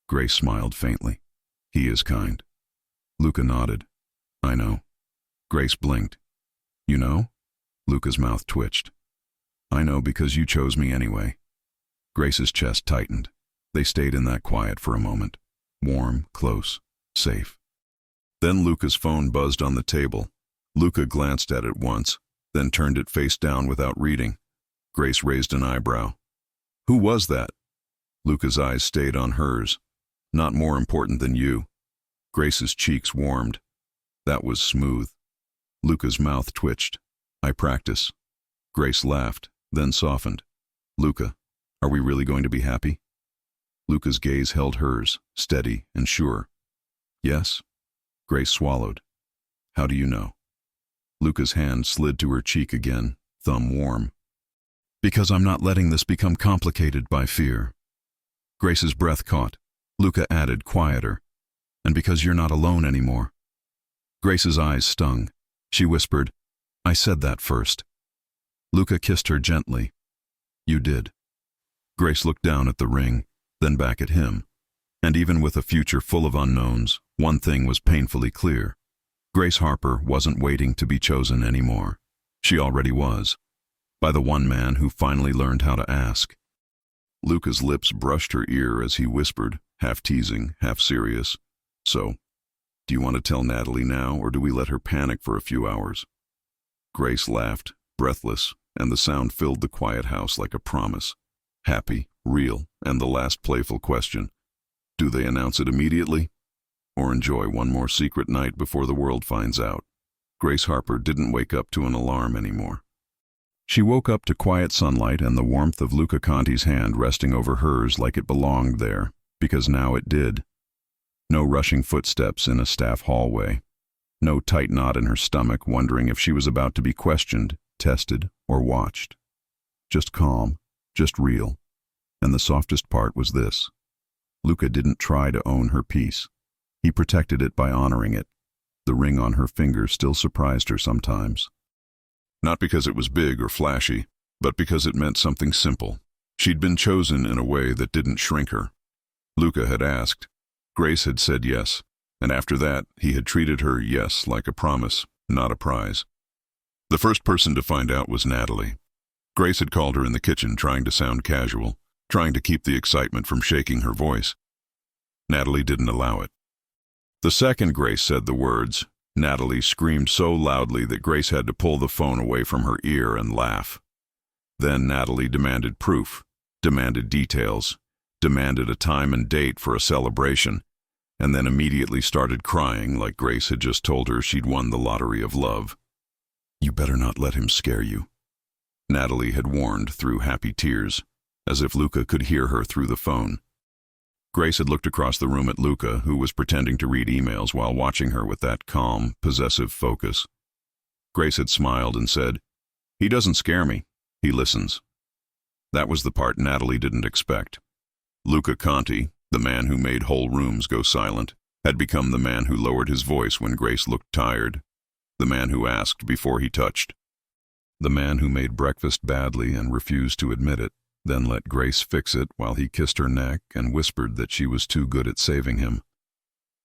Grace smiled faintly. He is kind. Luca nodded. I know. Grace blinked. You know? Luca's mouth twitched. I know because you chose me anyway. Grace's chest tightened. They stayed in that quiet for a moment. Warm, close, safe. Then Luca's phone buzzed on the table. Luca glanced at it once, then turned it face down without reading. Grace raised an eyebrow. Who was that? Luca's eyes stayed on hers. Not more important than you. Grace's cheeks warmed. That was smooth. Luca's mouth twitched. I practice. Grace laughed, then softened. Luca, are we really going to be happy? Luca's gaze held hers, steady and sure. Yes? Grace swallowed. How do you know? Luca's hand slid to her cheek again, thumb warm. Because I'm not letting this become complicated by fear. Grace's breath caught. Luca added, quieter. And because you're not alone anymore. Grace's eyes stung. She whispered, I said that first. Luca kissed her gently. You did. Grace looked down at the ring, then back at him. And even with a future full of unknowns, one thing was painfully clear. Grace Harper wasn't waiting to be chosen anymore. She already was. By the one man who finally learned how to ask. Luca's lips brushed her ear as he whispered, half teasing, half serious. So, do you want to tell Natalie now, or do we let her panic for a few hours? Grace laughed, breathless, and the sound filled the quiet house like a promise. Happy, real, and the last playful question. Do they announce it immediately? Or enjoy one more secret night before the world finds out? Grace Harper didn't wake up to an alarm anymore. She woke up to quiet sunlight and the warmth of Luca Conti's hand resting over hers like it belonged there, because now it did. No rushing footsteps in a staff hallway. No tight knot in her stomach wondering if she was about to be questioned, tested, or watched. Just calm, just real. And the softest part was this. Luca didn't try to own her peace. He protected it by honoring it. The ring on her finger still surprised her sometimes. Not because it was big or flashy, but because it meant something simple. She'd been chosen in a way that didn't shrink her. Luca had asked. Grace had said yes, and after that, he had treated her yes like a promise, not a prize. The first person to find out was Natalie. Grace had called her in the kitchen trying to sound casual, trying to keep the excitement from shaking her voice. Natalie didn't allow it. The second Grace said the words, Natalie screamed so loudly that Grace had to pull the phone away from her ear and laugh. Then Natalie demanded proof, demanded details, demanded a time and date for a celebration, and then immediately started crying like Grace had just told her she'd won the lottery of love. You better not let him scare you. Natalie had warned through happy tears, as if Luca could hear her through the phone. Grace had looked across the room at Luca, who was pretending to read emails while watching her with that calm, possessive focus. Grace had smiled and said, He doesn't scare me. He listens. That was the part Natalie didn't expect. Luca Conti, the man who made whole rooms go silent, had become the man who lowered his voice when Grace looked tired, the man who asked before he touched, the man who made breakfast badly and refused to admit it, then let Grace fix it while he kissed her neck and whispered that she was too good at saving him.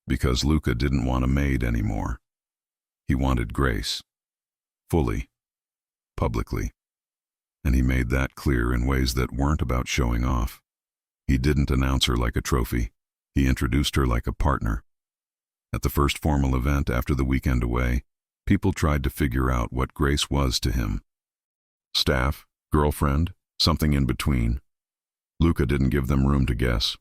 Because Luca didn't want a maid anymore. He wanted Grace. Fully. Publicly. And he made that clear in ways that weren't about showing off. He didn't announce her like a trophy. He introduced her like a partner. At the first formal event after the weekend away, people tried to figure out what Grace was to him. Staff, girlfriend, something in between. Luca didn't give them room to guess.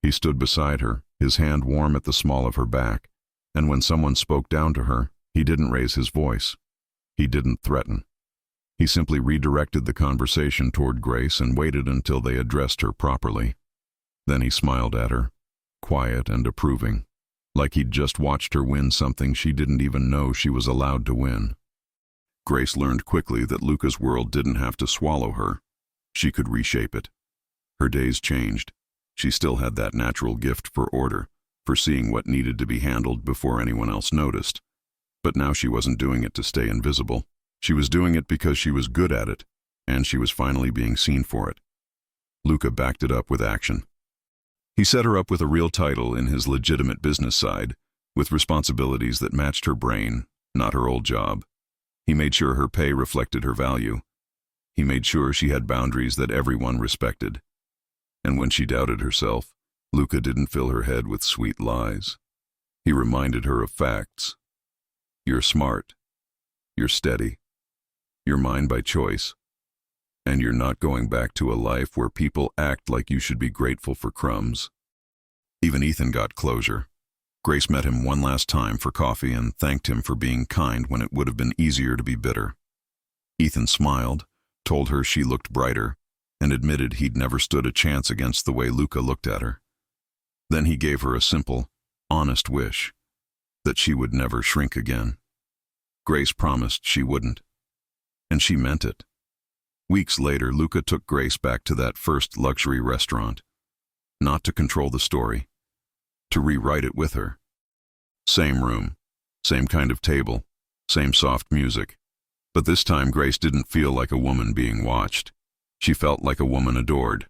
He stood beside her, his hand warm at the small of her back, and when someone spoke down to her, he didn't raise his voice. He didn't threaten. He simply redirected the conversation toward Grace and waited until they addressed her properly. Then he smiled at her, quiet and approving, like he'd just watched her win something she didn't even know she was allowed to win. Grace learned quickly that Luca's world didn't have to swallow her. She could reshape it. Her days changed. She still had that natural gift for order, for seeing what needed to be handled before anyone else noticed. But now she wasn't doing it to stay invisible. She was doing it because she was good at it, and she was finally being seen for it. Luca backed it up with action. He set her up with a real title in his legitimate business side, with responsibilities that matched her brain, not her old job. He made sure her pay reflected her value. He made sure she had boundaries that everyone respected. And when she doubted herself, Luca didn't fill her head with sweet lies. He reminded her of facts. You're smart. You're steady. You're mine by choice. And you're not going back to a life where people act like you should be grateful for crumbs. Even Ethan got closure. Grace met him one last time for coffee and thanked him for being kind when it would have been easier to be bitter. Ethan smiled, told her she looked brighter, and admitted he'd never stood a chance against the way Luca looked at her. Then he gave her a simple, honest wish, that she would never shrink again. Grace promised she wouldn't, and she meant it. Weeks later, Luca took Grace back to that first luxury restaurant, not to control the story, to rewrite it with her. Same room, same kind of table, same soft music. But this time Grace didn't feel like a woman being watched. She felt like a woman adored.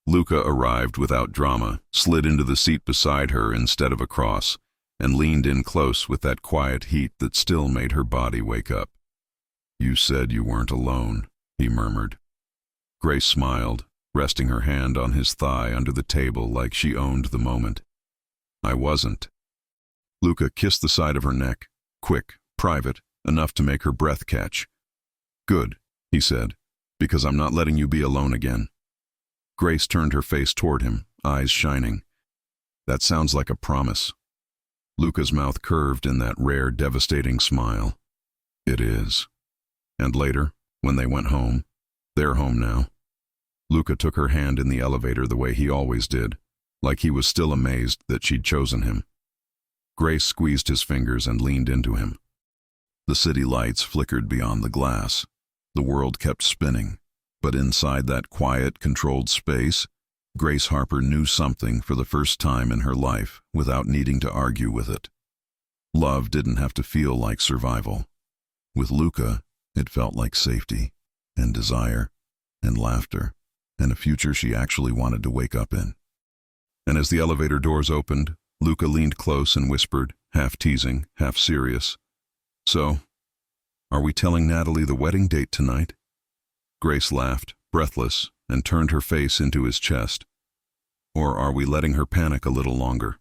Luca arrived without drama, slid into the seat beside her instead of across, and leaned in close with that quiet heat that still made her body wake up. "You said you weren't alone," he murmured. Grace smiled, resting her hand on his thigh under the table like she owned the moment. "I wasn't." Luca kissed the side of her neck, quick, private, enough to make her breath catch. "Good," he said, "because I'm not letting you be alone again." Grace turned her face toward him, eyes shining. "That sounds like a promise." Luca's mouth curved in that rare, devastating smile. "It is." And later, when they went home, their home now, Luca took her hand in the elevator the way he always did, like he was still amazed that she'd chosen him. Grace squeezed his fingers and leaned into him. The city lights flickered beyond the glass. The world kept spinning, but inside that quiet, controlled space, Grace Harper knew something for the first time in her life without needing to argue with it. Love didn't have to feel like survival. With Luca, it felt like safety, and desire, and laughter, and a future she actually wanted to wake up in. And as the elevator doors opened, Luca leaned close and whispered, half teasing, half serious, "So, are we telling Natalie the wedding date tonight?" Grace laughed, breathless, and turned her face into his chest. "Or are we letting her panic a little longer?"